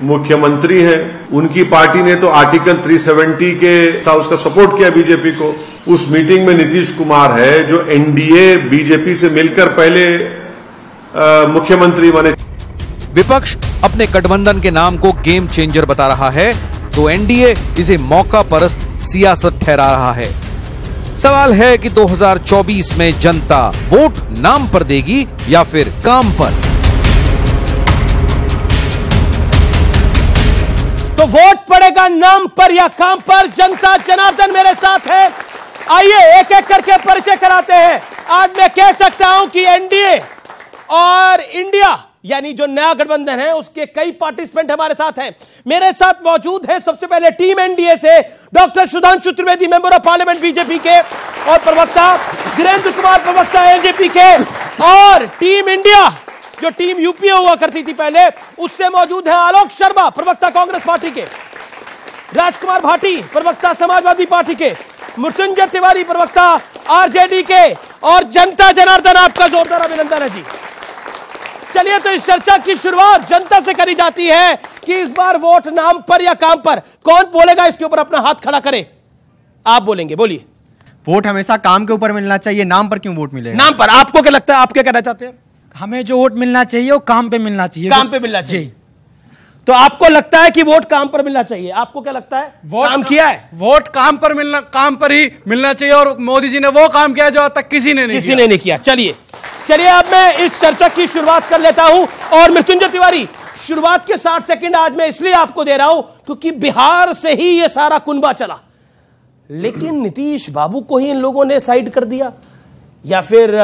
मुख्यमंत्री हैं, उनकी पार्टी ने तो आर्टिकल 370 के था उसका सपोर्ट किया बीजेपी को। उस मीटिंग में नीतीश कुमार है जो एनडीए बीजेपी से मिलकर पहले मुख्यमंत्री बने। विपक्ष अपने गठबंधन के नाम को गेम चेंजर बता रहा है तो एनडीए इसे मौका परस्त सियासत ठहरा रहा है। सवाल है कि 2024 में जनता वोट नाम पर देगी या फिर काम पर? तो वोट पड़ेगा नाम पर या काम पर? जनता जनार्दन मेरे साथ है। आइए एक एक करके परिचय कराते हैं। आज मैं कह सकता हूं कि एनडीए और इंडिया यानी जो नया गठबंधन है उसके कई पार्टिसिपेंट हमारे साथ हैं। मेरे साथ मौजूद है सबसे पहले टीम एनडीए से doctor Sudhanshu Trivedi, member of parliament BJP के और प्रवक्ता, धीरेन्द्र कुमार प्रवक्ता एलजेपी के, और टीम इंडिया जो टीम यूपीए हुआ करती थी पहले उससे मौजूद है आलोक शर्मा, प्रवक्ता कांग्रेस पार्टी के, राजकुमार भाटी, प्रवक्ता समाजवादी पार्टी के, मृत्युंजय तिवारी, प्रवक्ता आरजेडी के, और जनता जनार्दन आपका जोरदार अभिनंदन है जी। चलिए तो इस चर्चा की शुरुआत जनता से करी जाती है कि इस बार वोट नाम पर या काम पर, कौन बोलेगा इसके ऊपर अपना हाथ खड़ा करे। आप बोलेंगे, बोलिए। वोट हमेशा काम के ऊपर मिलना चाहिए, नाम पर क्यों वोट मिलेगा? नाम पर आपको क्या लगता है, आप क्या कहना चाहते हैं? हमें जो वोट मिलना चाहिए वो काम पे मिलना चाहिए। काम पे मिलना चाहिए। तो आपको लगता है कि वोट काम पर मिलना चाहिए, आपको क्या लगता है? काम किया है? वोट काम पर ही मिलना चाहिए, और मोदी जी ने वो काम किया जो आज तक किसी ने नहीं किया। चलिए अब मैं इस चर्चा की शुरुआत कर लेता हूं। और मृत्युंजय तिवारी, शुरुआत के 60 सेकंड आज मैं इसलिए आपको दे रहा हूं क्योंकि बिहार से ही यह सारा कुनबा चला, लेकिन नीतीश बाबू को ही इन लोगों ने साइड कर दिया या फिर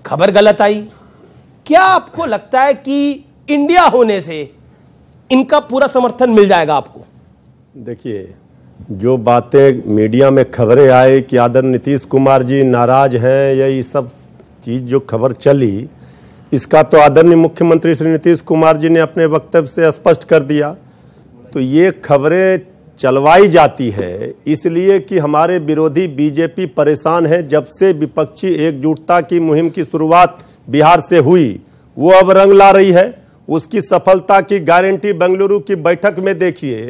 खबर गलत आई? क्या आपको लगता है कि इंडिया होने से इनका पूरा समर्थन मिल जाएगा आपको? देखिए, जो बातें मीडिया में खबरें आई कि आदरणीय नीतीश कुमार जी नाराज हैं या ये सब चीज जो खबर चली, इसका तो आदरणीय मुख्यमंत्री श्री नीतीश कुमार जी ने अपने वक्तव्य से स्पष्ट कर दिया। तो ये खबरें चलवाई जाती है इसलिए कि हमारे विरोधी बीजेपी परेशान है। जब से विपक्षी एकजुटता की मुहिम की शुरुआत बिहार से हुई, वो अब रंग ला रही है। उसकी सफलता की गारंटी बेंगलुरु की बैठक में देखिए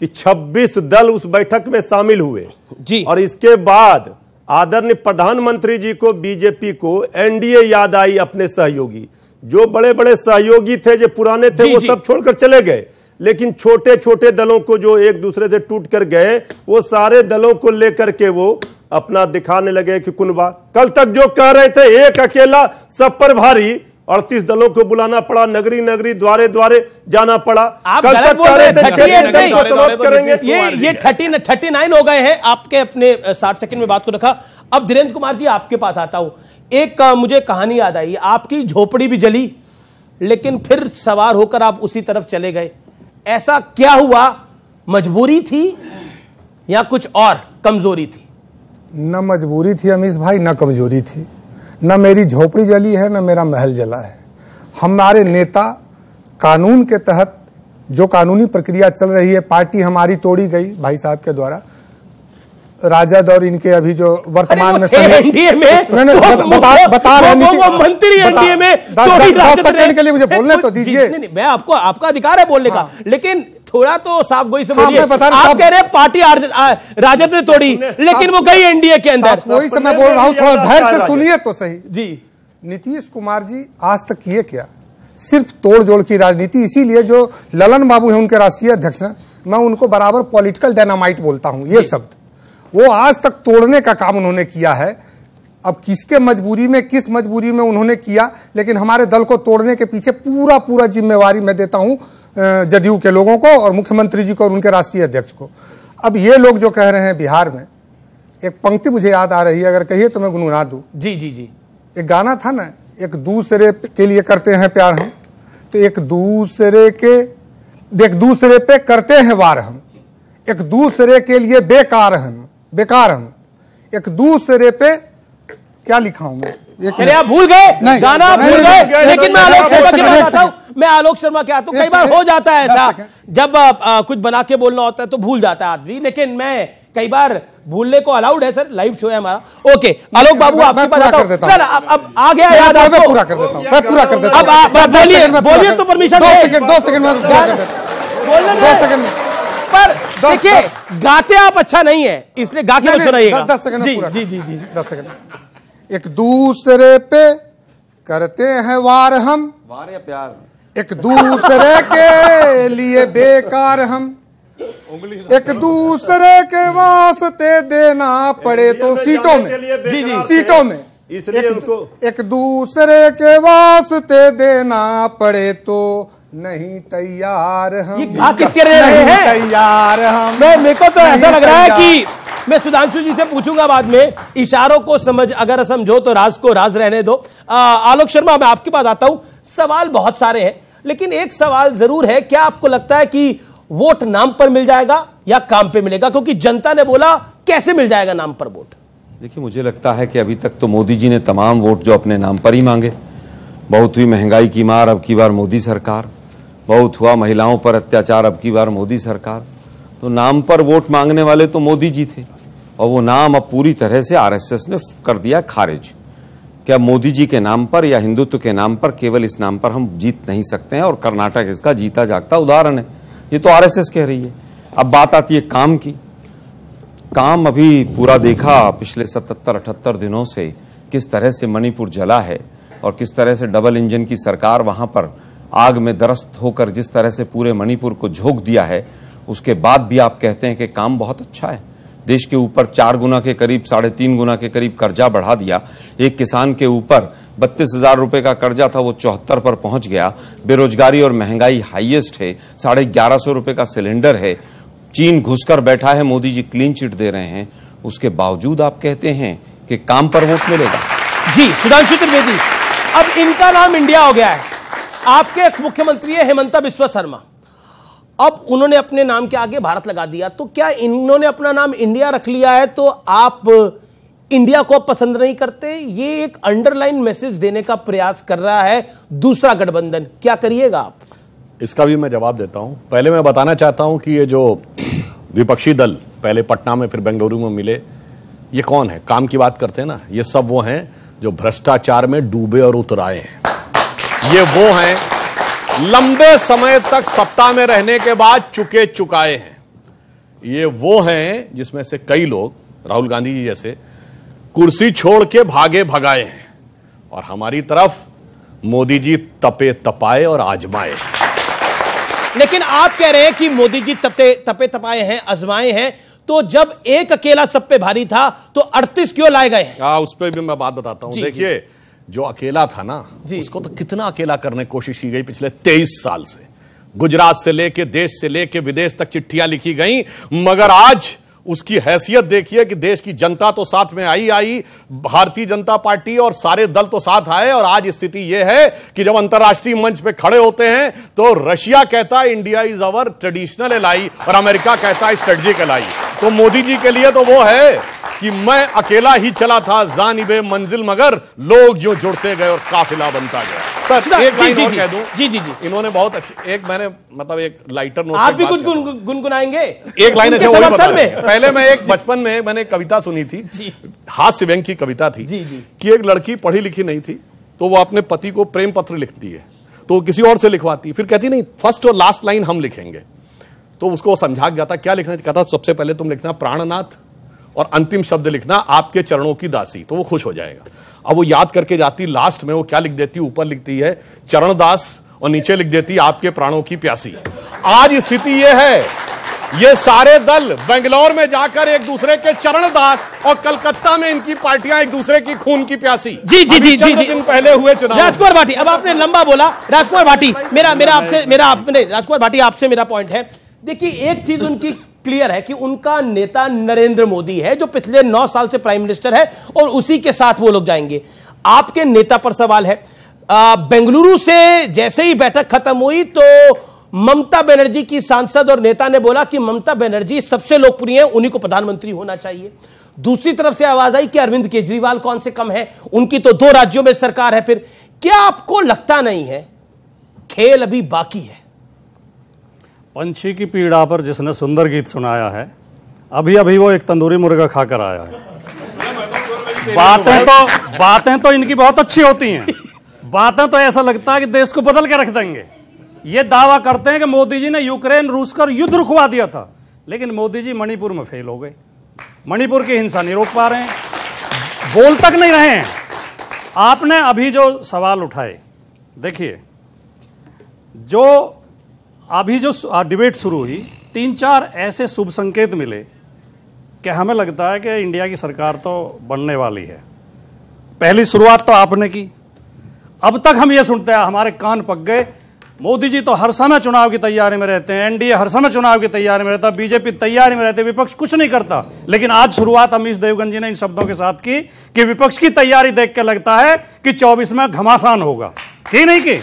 कि 26 दल उस बैठक में शामिल हुए जी। और इसके बाद आदरणीय प्रधानमंत्री जी को, बीजेपी को एनडीए याद आई, अपने सहयोगी जो बड़े बड़े सहयोगी थे, जो पुराने थे, वो सब छोड़कर चले गए। लेकिन छोटे छोटे दलों को जो एक दूसरे से टूट कर गए, वो सारे दलों को लेकर के वो अपना दिखाने लगे कि कुनबा। कल तक जो कह रहे थे एक अकेला सब पर भारी, 38 दलों को बुलाना पड़ा, नगरी नगरी द्वारे द्वारे जाना पड़ा। आप कल गलत तक बोल रहे हैं, 38 करेंगे। ये 39 हो गए हैं। आपके अपने 60 सेकंड में बात को रखा। अब धीरेन्द्र कुमार जी आपके पास आता हूं। एक मुझे कहानी याद आई, आपकी झोपड़ी भी जली लेकिन फिर सवार होकर आप उसी तरफ चले गए। ऐसा क्या हुआ? मजबूरी थी या कुछ और कमजोरी थी? न मजबूरी थी अमीश भाई, न कमजोरी थी। न मेरी झोपड़ी जली है, न मेरा महल जला है। हमारे नेता कानून के तहत जो कानूनी प्रक्रिया चल रही है, पार्टी हमारी तोड़ी गई भाई साहब के द्वारा। राजद और इनके अभी जो वर्तमान में एनडीए में बता रहे हैं मंत्री एनडीए में 10 सेकंड के लिए मुझे बोलने तो दीजिए। मैं आपको, आपका अधिकार है बोलने का, लेकिन थोड़ा तो साफ गोई से बोलिए। आप कह रहे हैं पार्टी राजद ने तोड़ी लेकिन वो गई एनडीए के अंदर। वही से मैं बोल रहा हूँ, थोड़ा धैर्य से सुनिए तो सही जी। नीतीश कुमार जी आज तक किए क्या? सिर्फ तोड़ जोड़ की राजनीति। इसीलिए जो ललन बाबू है उनके राष्ट्रीय अध्यक्ष, मैं उनको बराबर पॉलिटिकल डायनामाइट बोलता हूं। ये शब्द वो आज तक तोड़ने का काम उन्होंने किया है। अब किसके मजबूरी में, किस मजबूरी में उन्होंने किया, लेकिन हमारे दल को तोड़ने के पीछे पूरा जिम्मेवारी मैं देता हूं जदयू के लोगों को और मुख्यमंत्री जी को और उनके राष्ट्रीय अध्यक्ष को। अब ये लोग जो कह रहे हैं बिहार में, एक पंक्ति मुझे याद आ रही है, अगर कहिए तो मैं गुनगुना दूं। जी जी जी। एक गाना था ना, एक दूसरे के लिए करते हैं प्यार हम, तो एक दूसरे पे करते हैं वार हम, एक दूसरे के लिए बेकार हम, एक दूसरे पे क्या लिखा हूं मैं? चलिए आप भूल गए, गाना भूल गए। लेकिन मैं आलोक शर्मा के पास आता हूं। कई बार हो जाता है ऐसा, जब कुछ बना के बोलना होता है तो भूल जाता है आदमी, लेकिन मैं कई बार भूलने को अलाउड है। सर लाइव शो है हमारा। ओके आलोक बाबू आपके पास आता हूं। अब आ गया याद आपको? पूरा कर देता हूं, मैं पूरा कर देता हूं। अब बोलिए तो परमिशन 2 सेकंड में पूरा कर देता हूं। 2 सेकंड पर देखिए, गाते आप अच्छा नहीं है, इसलिए गा के सुनाइएगा। 10 सेकंड जी पूरा। जी जी जी 10 सेकंड। एक दूसरे पे करते हैं वार हम, वार या प्यार, एक दूसरे के लिए बेकार हम, एक दूसरे के वास्ते देना पड़े तो सीटों में इसलिए उनको एक दूसरे के वास्ते देना पड़े तो नहीं तैयार हम। ये गा किसके रहे हैं? तैयार हम। मेरे को तो ऐसा लग रहा है कि मैं सुधांशु जी से पूछूंगा बाद में, इशारों को समझ अगर समझो तो राज को राज रहने दो। आलोक शर्मा, मैं आपके पास आता हूं। सवाल बहुत सारे हैं, लेकिन एक सवाल जरूर है, क्या आपको लगता है कि वोट नाम पर मिल जाएगा या काम पे मिलेगा? क्योंकि जनता ने बोला कैसे मिल जाएगा नाम पर वोट? देखिए, मुझे लगता है कि अभी तक तो मोदी जी ने तमाम वोट जो अपने नाम पर ही मांगे। बहुत हुई महंगाई की मार, अब की बार मोदी सरकार। बहुत हुआ महिलाओं पर अत्याचार, अब की बार मोदी सरकार। तो नाम पर वोट मांगने वाले तो मोदी जी थे, और वो नाम अब पूरी तरह से आरएसएस ने कर दिया खारिज। क्या मोदी जी के नाम पर या हिंदुत्व के नाम पर, केवल इस नाम पर हम जीत नहीं सकते हैं, और कर्नाटक इसका जीता जागता उदाहरण है। ये तो आरएसएस कह रही है। अब बात आती है काम की। काम अभी पूरा देखा पिछले 77-78 दिनों से किस तरह से मणिपुर जला है, और किस तरह से डबल इंजन की सरकार वहां पर आग में दरस्त होकर जिस तरह से पूरे मणिपुर को झोंक दिया है। उसके बाद भी आप कहते हैं कि काम बहुत अच्छा है। देश के ऊपर 4 गुना के करीब, 3.5 गुना के करीब कर्जा बढ़ा दिया। एक किसान के ऊपर 32,000 रुपए का कर्जा था, वो 74 पर पहुंच गया। बेरोजगारी और महंगाई हाईएस्ट है। 1150 रुपए का सिलेंडर है। चीन घुसकर बैठा है, मोदी जी क्लीन चिट दे रहे हैं। उसके बावजूद आप कहते हैं कि काम पर वोट मिलेगा। जी सुधांशु त्रिवेदी, अब इनका नाम इंडिया हो गया है। आपके मुख्यमंत्री है हेमंता बिस्वा शर्मा, अब उन्होंने अपने नाम के आगे भारत लगा दिया। तो क्या इन्होंने अपना नाम इंडिया रख लिया है तो आप इंडिया को पसंद नहीं करते? ये एक अंडरलाइन मैसेज देने का प्रयास कर रहा है दूसरा गठबंधन। क्या करिएगा आप? इसका भी मैं जवाब देता हूं। पहले मैं बताना चाहता हूं कि ये जो विपक्षी दल पहले पटना में फिर बेंगलुरु में मिले, ये कौन है? काम की बात करते हैं ना, ये सब वो हैं जो भ्रष्टाचार में डूबे और उतराए हैं। ये वो हैं लंबे समय तक सत्ता में रहने के बाद चुके चुकाए हैं। ये वो हैं जिसमें से कई लोग, राहुल गांधी जी जैसे, कुर्सी छोड़ के भागे भगाए हैं, और हमारी तरफ मोदी जी तपे तपाए और आजमाए। लेकिन आप कह रहे हैं कि मोदी जी तपे तपाए हैं, आजमाए हैं, तो जब एक अकेला सब पे भारी था तो 38 क्यों लाए गए? उस पर भी मैं बात बताता हूं। देखिए, जो अकेला था ना, उसको तो कितना अकेला करने की कोशिश की गई पिछले 23 साल से। गुजरात से लेके, देश से लेके विदेश तक चिट्ठियां लिखी गई, मगर आज उसकी हैसियत देखिए कि देश की जनता तो साथ में आई, भारतीय जनता पार्टी और सारे दल तो साथ आए, और आज स्थिति यह है कि जब अंतर्राष्ट्रीय मंच पे खड़े होते हैं तो रशिया कहता है India is our traditional ally, और अमेरिका कहता है स्ट्रेटेजिक एलाई। तो मोदी जी के लिए तो वो है कि मैं अकेला ही चला था जानिबे मंजिल, मगर लोग यूं जुड़ते गए और काफिला बनता गया। सर एक लाइन और कह दूं, जी इन्होंने बहुत अच्छी, एक मैंने मतलब एक लाइटर नोट, आप भी कुछ गुनगुनाएंगे? एक लाइन ऐसे वही बता रहे हैं। पहले मैं एक बचपन में मैंने कविता सुनी थी, हास्य व्यंग की कविता थी, कि एक लड़की पढ़ी लिखी नहीं थी, तो वो अपने पति को प्रेम पत्र लिखती है, तो किसी और से लिखवाती, फिर कहती नहीं फर्स्ट और लास्ट लाइन हम लिखेंगे। तो उसको समझा गया था क्या लिखना, कहता सबसे पहले तुम लिखना प्राणनाथ, और अंतिम शब्द लिखना आपके चरणों की दासी, तो वो खुश हो जाएगा। अब वो याद करके जाती, लास्ट में वो क्या लिख देती, ऊपर लिखती है चरणदास, और नीचे लिख देती आपके प्राणों की प्यासी। आज स्थिति ये है, ये सारे दल बेंगलोर में जाकर एक दूसरे के चरणदास, और कलकत्ता में इनकी पार्टियां एक दूसरे की खून की प्यासी। जी दिन पहले हुए चुनाव। राजकुमार भाटी, अब आपने लंबा बोला। राजकुमार भाटी, राजकुमार भाटी आपसे मेरा पॉइंट है, देखिए एक चीज उनकी क्लियर है कि उनका नेता नरेंद्र मोदी है, जो पिछले 9 साल से प्राइम मिनिस्टर है, और उसी के साथ वो लोग जाएंगे। आपके नेता पर सवाल है। बेंगलुरु से जैसे ही बैठक खत्म हुई तो ममता बनर्जी की सांसद और नेता ने बोला कि ममता बनर्जी सबसे लोकप्रिय है, उन्हीं को प्रधानमंत्री होना चाहिए। दूसरी तरफ से आवाज आई कि अरविंद केजरीवाल कौन से कम है, उनकी तो 2 राज्यों में सरकार है। फिर क्या आपको लगता नहीं है खेल अभी बाकी है? पंछी की पीड़ा पर जिसने सुंदर गीत सुनाया है, अभी अभी वो एक तंदूरी मुर्गा खाकर आया है। बातें तो इनकी बहुत अच्छी होती हैं, बातें तो ऐसा लगता है कि देश को बदल के रख देंगे। ये दावा करते हैं कि मोदी जी ने यूक्रेन रूस का युद्ध रुकवा दिया था, लेकिन मोदी जी मणिपुर में फेल हो गए। मणिपुर की हिंसा नहीं रोक पा रहे हैं, बोल तक नहीं रहे हैं। आपने अभी जो सवाल उठाए, देखिए जो अभी जो डिबेट शुरू हुई, 3-4 ऐसे शुभ संकेत मिले कि हमें लगता है कि इंडिया की सरकार तो बनने वाली है। पहली शुरुआत तो आपने की, अब तक हम ये सुनते हैं, हमारे कान पक गए मोदी जी तो हर समय चुनाव की तैयारी में रहते हैं, एनडीए हर समय चुनाव की तैयारी में रहता है, बीजेपी तैयारी में रहते, विपक्ष कुछ नहीं करता। लेकिन आज शुरुआत अमीश देवगन जी ने इन शब्दों के साथ की कि विपक्ष की तैयारी देख के लगता है कि 24 में घमासान होगा। की नहीं की?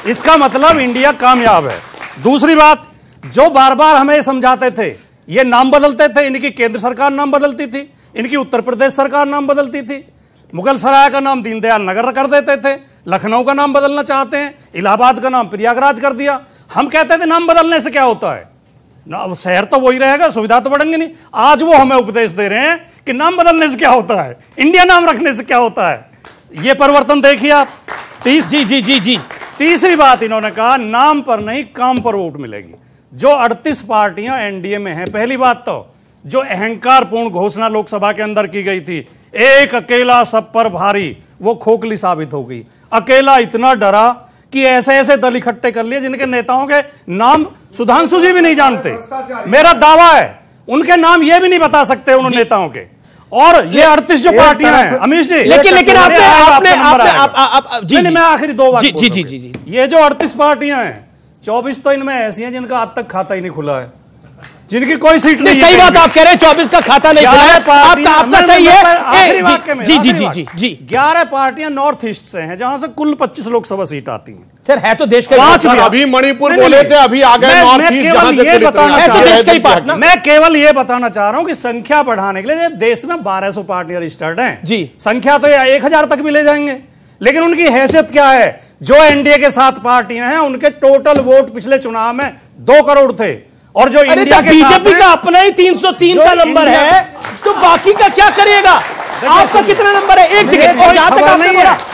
इसका मतलब इंडिया कामयाब है। दूसरी बात, जो बार बार हमें समझाते थे, ये नाम बदलते थे, इनकी केंद्र सरकार नाम बदलती थी, इनकी उत्तर प्रदेश सरकार नाम बदलती थी, मुगल सराय का नाम दीनदयाल नगर कर देते थे, लखनऊ का नाम बदलना चाहते हैं, इलाहाबाद का नाम प्रयागराज कर दिया। हम कहते थे नाम बदलने से क्या होता है, शहर तो वही रहेगा, सुविधा तो बढ़ेंगे नहीं। आज वो हमें उपदेश दे रहे हैं कि नाम बदलने से क्या होता है, इंडिया नाम रखने से क्या होता है। ये परिवर्तन देखिए आप। तीसरी बात इन्होंने कहा, नाम पर नहीं काम पर वोट मिलेगी। जो 38 पार्टियां एनडीए में हैं, पहली बात तो जो अहंकारपूर्ण घोषणा लोकसभा के अंदर की गई थी, एक अकेला सब पर भारी, वो खोखली साबित हो गई। अकेला इतना डरा कि ऐसे ऐसे दल इकट्ठे कर लिए जिनके नेताओं के नाम सुधांशु जी भी नहीं जानते। मेरा दावा है उनके नाम ये भी नहीं बता सकते उन नेताओं के। और ये 38 जो पार्टियां हैं अमीश जी, लेकिन आपने मैं आखिरी दो बात जी, ये जो 38 पार्टियां हैं, 24 तो इनमें ऐसी हैं जिनका आज तक खाता ही नहीं खुला है, जिनकी कोई सीट नहीं। सही बात आप कह रहे हैं, 24 का खाता नहीं खुला है, आपका सही है। जी 11 पार्टियां नॉर्थ ईस्ट से हैं, जहां से कुल 25 लोकसभा सीट आती हैं। सर है तो देश का, अभी मणिपुर बोले थे, अभी आ गए नॉर्थ ईस्ट, जहां से मैं केवल ये बताना चाह रहा हूं कि संख्या बढ़ाने के लिए देश में 1200 पार्टियां रजिस्टर्ड हैं जी, संख्या तो 1000 तक भी ले जाएंगे, लेकिन उनकी हैसियत क्या है? जो एनडीए के साथ पार्टियां हैं, उनके टोटल वोट पिछले चुनाव में 2 करोड़ थे, और जो इंडिया के बीजेपी का अपना ही 303 का नंबर है, तो बाकी का क्या करिएगा? आपका कितना नंबर है? एक सेकंड। और जहां तक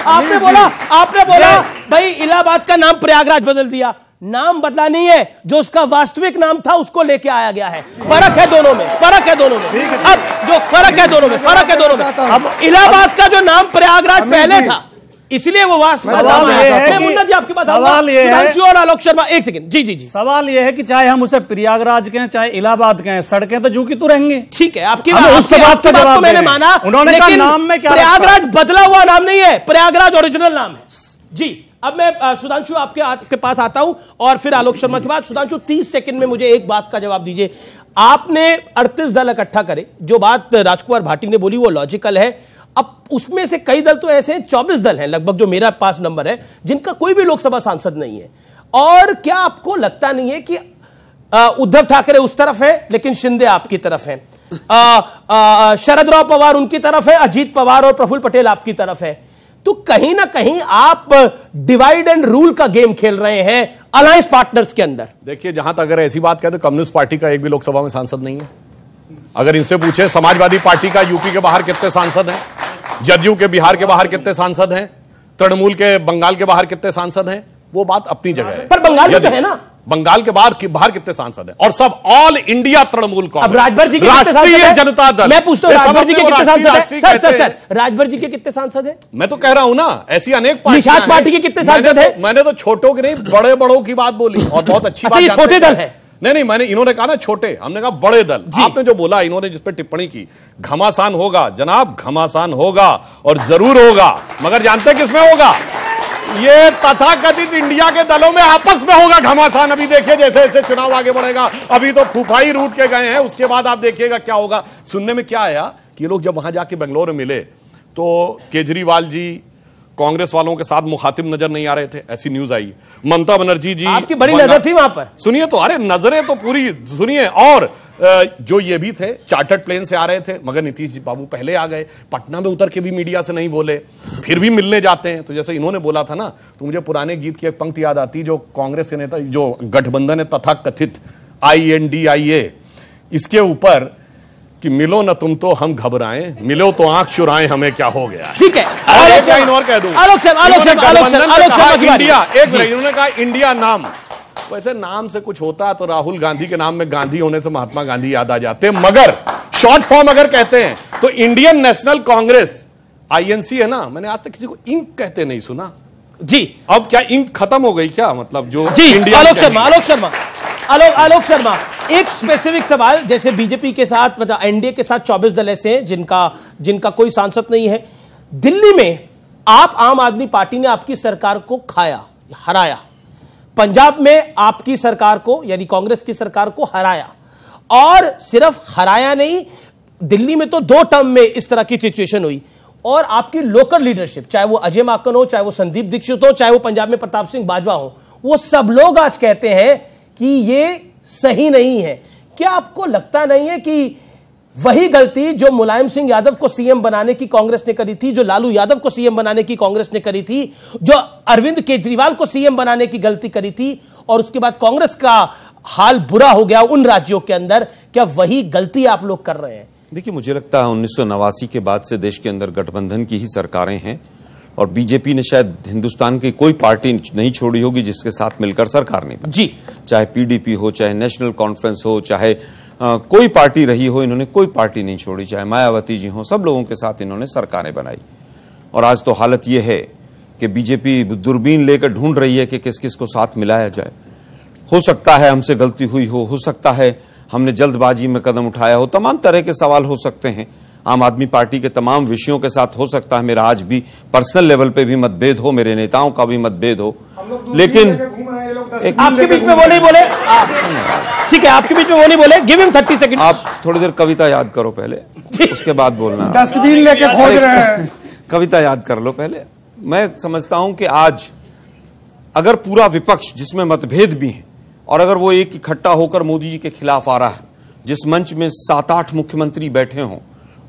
आपने बोला भाई इलाहाबाद का नाम प्रयागराज बदल दिया, नाम बदला नहीं है, जो उसका वास्तविक नाम था उसको लेके आया गया है। फर्क है दोनों में, फर्क है दोनों में। अब जो फर्क है दोनों में, फर्क है दोनों में। अब इलाहाबाद का जो नाम प्रयागराज पहले था, इसलिए वो सवाल ये है मुन्ना जी आपके पास सवाल ये है, और आलोक शर्मा एक सेकंड जी सवाल ये है कि चाहे हम उसे प्रयागराज कहें चाहे इलाहाबाद कहें, सड़कें तो जू की तू रहेंगी। ठीक है, आपकी उस बात का जवाब मैंने माना, उन्होंने कहा नाम में क्या, प्रयागराज बदला हुआ नाम नहीं है, प्रयागराज ओरिजिनल नाम है जी। अब मैं सुधांशु आपके पास आता हूं और फिर आलोक शर्मा के बाद। सुधांशु 30 सेकंड में मुझे एक बात का जवाब दीजिए। आपने 38 दल इकट्ठा करे, जो बात राजकुमार भाटी ने बोली वो लॉजिकल है। अब उसमें से कई दल तो ऐसे हैं, 24 दल हैं लगभग जो मेरा पास नंबर है, जिनका कोई भी लोकसभा सांसद नहीं है। और क्या आपको लगता नहीं है कि उद्धव ठाकरे उस तरफ है लेकिन शिंदे आपकी तरफ है, शरद राव पवार उनकी तरफ है, अजीत पवार और प्रफुल्ल पटेल आपकी तरफ है, तो कहीं ना कहीं आप डिवाइड एंड रूल का गेम खेल रहे हैं अलायंस पार्टनर्स के अंदर। देखिए, जहां तक अगर ऐसी बात कहें तो कम्युनिस्ट पार्टी का एक भी लोकसभा में सांसद नहीं है। अगर इनसे पूछे समाजवादी पार्टी का यूपी के बाहर कितने सांसद हैं, जदयू के बिहार के बाहर कितने सांसद हैं, तृणमूल के बंगाल के बाहर कितने सांसद हैं, वो बात अपनी जगह है। पर बंगाल में तो है ना, बंगाल के बाहर कितने सांसद हैं, और सब ऑल इंडिया तृणमूल कांग्रेस, राजभर जी के राष्ट्रीय जनता दल। मैं पूछता हूं राजभर जी के कितने सांसद हैं? सर राजभर जी के कितने सांसद हैं? मैं तो कह रहा हूं ना, ऐसी अनेक निषाद पार्टी के कितने सांसद हैं? मैंने तो छोटों की नहीं बड़े बड़ों की बात बोली, और बहुत अच्छी बात। ये छोटे दल है? नहीं, मैंने इन्होंने कहा ना छोटे, हमने कहा बड़े दल। आपने जो बोला, इन्होंने जिस पर टिप्पणी की, घमासान होगा जनाब, घमासान होगा और जरूर होगा, मगर जानते हैं किसमें होगा? ये तथाकथित इंडिया के दलों में आपस में होगा घमासान। अभी देखिए जैसे जैसे चुनाव आगे बढ़ेगा, अभी तो फूफाई रूट के गए हैं, उसके बाद आप देखिएगा क्या होगा। सुनने में क्या आया कि ये लोग जब वहां जाके बेंगलोर में मिले तो केजरीवाल जी कांग्रेस वालों के साथ मुखातिब नजर नहीं आ रहे थे, ऐसी न्यूज आई। ममता बनर्जी जी, आपकी बड़ी नजर थी वहां पर। सुनिए तो, अरे नजरें तो पूरी सुनिए। और जो ये भी थे चार्टर्ड प्लेन से आ रहे थे, मगर नीतीश बाबू पहले आ गए, पटना में उतर के भी मीडिया से नहीं बोले, फिर भी मिलने जाते हैं। तो जैसे इन्होंने बोला था ना, तो मुझे पुराने गीत की एक पंक्ति याद आती, जो कांग्रेस के नेता, जो गठबंधन है तथाकथित INDIA, इसके ऊपर कि मिलो न तुम तो हम घबराएं, मिलो तो आंख चुराएं, हमें क्या हो गया। ठीक है, एक लाइन और कह दूं, इंडिया, एक मिनट, इन्होंने कहा इंडिया नाम, वैसे नाम से कुछ होता तो राहुल गांधी के नाम में गांधी होने से महात्मा गांधी याद आ जाते, मगर शॉर्ट फॉर्म अगर कहते हैं तो इंडियन नेशनल कांग्रेस INC है ना। मैंने आज तक किसी को इंक कहते नहीं सुना जी। अब क्या इंक खत्म हो गई क्या? मतलब जो इंडिया। आलोक शर्मा एक स्पेसिफिक सवाल, जैसे बीजेपी के साथ, मतलब एनडीए के साथ 24 दल ऐसे हैं जिनका कोई सांसद नहीं है। दिल्ली में आप आम आदमी पार्टी ने आपकी सरकार को खाया, हराया, पंजाब में आपकी सरकार को यानी कांग्रेस की सरकार को हराया, और सिर्फ हराया नहीं, दिल्ली में तो 2 टर्म में इस तरह की सिचुएशन हुई, और आपकी लोकल लीडरशिप, चाहे वो अजय माकन हो, चाहे वो संदीप दीक्षित हो, चाहे वो पंजाब में प्रताप सिंह बाजवा हो, वो सब लोग आज कहते हैं कि ये सही नहीं है। क्या आपको लगता नहीं है कि वही गलती जो मुलायम सिंह यादव को सीएम बनाने की कांग्रेस ने करी थी, जो लालू यादव को सीएम बनाने की कांग्रेस ने करी थी, जो अरविंद केजरीवाल को सीएम बनाने की गलती करी थी, और उसके बाद कांग्रेस का हाल बुरा हो गया उन राज्यों के अंदर, क्या वही गलती आप लोग कर रहे हैं? देखिए, मुझे लगता है 1989 के बाद से देश के अंदर गठबंधन की ही सरकारें हैं, और बीजेपी ने शायद हिंदुस्तान की कोई पार्टी नहीं छोड़ी होगी जिसके साथ मिलकर सरकार नहीं बनी। जी, चाहे पीडीपी हो, चाहे नेशनल कॉन्फ्रेंस हो, चाहे कोई पार्टी रही हो, इन्होंने कोई पार्टी नहीं छोड़ी, चाहे मायावती जी हो, सब लोगों के साथ इन्होंने सरकारें बनाई। और आज तो हालत यह है कि बीजेपी दूरबीन लेकर ढूंढ रही है कि किस किस को साथ मिलाया जाए। हो सकता है हमसे गलती हुई हो सकता है हमने जल्दबाजी में कदम उठाया हो, तमाम तरह के सवाल हो सकते हैं। आम आदमी पार्टी के तमाम विषयों के साथ हो सकता है मेरा आज भी पर्सनल लेवल पे भी मतभेद हो, मेरे नेताओं का भी मतभेद हो, लेकिन आपके बीच में वो नहीं बोले, ठीक है, आपके बीच में वो नहीं बोले, गिव हिम 30 सेकंड। आप थोड़ी देर कविता याद करो पहले, उसके बाद बोलना। डस्टबिन लेके खोज रहे हैं, कविता याद कर लो पहले। मैं समझता हूं कि आज अगर पूरा विपक्ष जिसमें मतभेद भी है, और अगर वो एक इकट्ठा होकर मोदी जी के खिलाफ आ रहा है, जिस मंच में 7-8 मुख्यमंत्री बैठे हों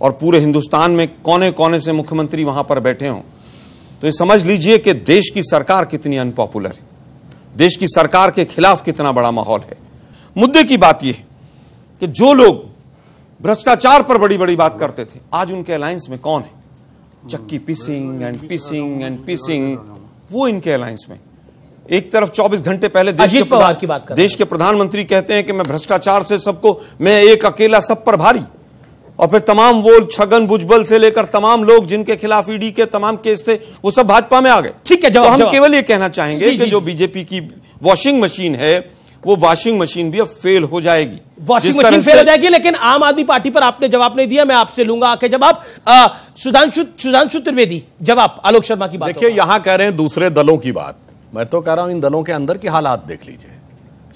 और पूरे हिंदुस्तान में कोने कोने से मुख्यमंत्री वहां पर बैठे हों, तो ये समझ लीजिए कि देश की सरकार कितनी अनपॉपुलर है, देश की सरकार के खिलाफ कितना बड़ा माहौल है। मुद्दे की बात यह है कि जो लोग भ्रष्टाचार पर बड़ी बड़ी बात करते थे, आज उनके अलायंस में कौन है? चक्की पीसिंग एंड पीसिंग एंड पीसिंग, वो इनके अलायंस में। एक तरफ 24 घंटे पहले देश के प्रधानमंत्री कहते हैं कि मैं भ्रष्टाचार से सबको, मैं एक अकेला सब पर भारी, और फिर तमाम वो छगन भुजबल से लेकर तमाम लोग जिनके खिलाफ ईडी के तमाम केस थे वो सब भाजपा में आ गए। ठीक है, तो हम केवल ये कहना चाहेंगे कि जो बीजेपी की वॉशिंग मशीन है, वो वॉशिंग मशीन भी अब फेल हो जाएगी। वॉशिंग मशीन फेल हो जाएगी, लेकिन आम आदमी पार्टी पर आपने जवाब नहीं दिया, मैं आपसे लूंगा आके जवाब। सुधांशु त्रिवेदी, जवाब आलोक शर्मा की बात। देखिए, यहां कह रहे हैं दूसरे दलों की बात, मैं तो कह रहा हूं इन दलों के अंदर की हालात देख लीजिए।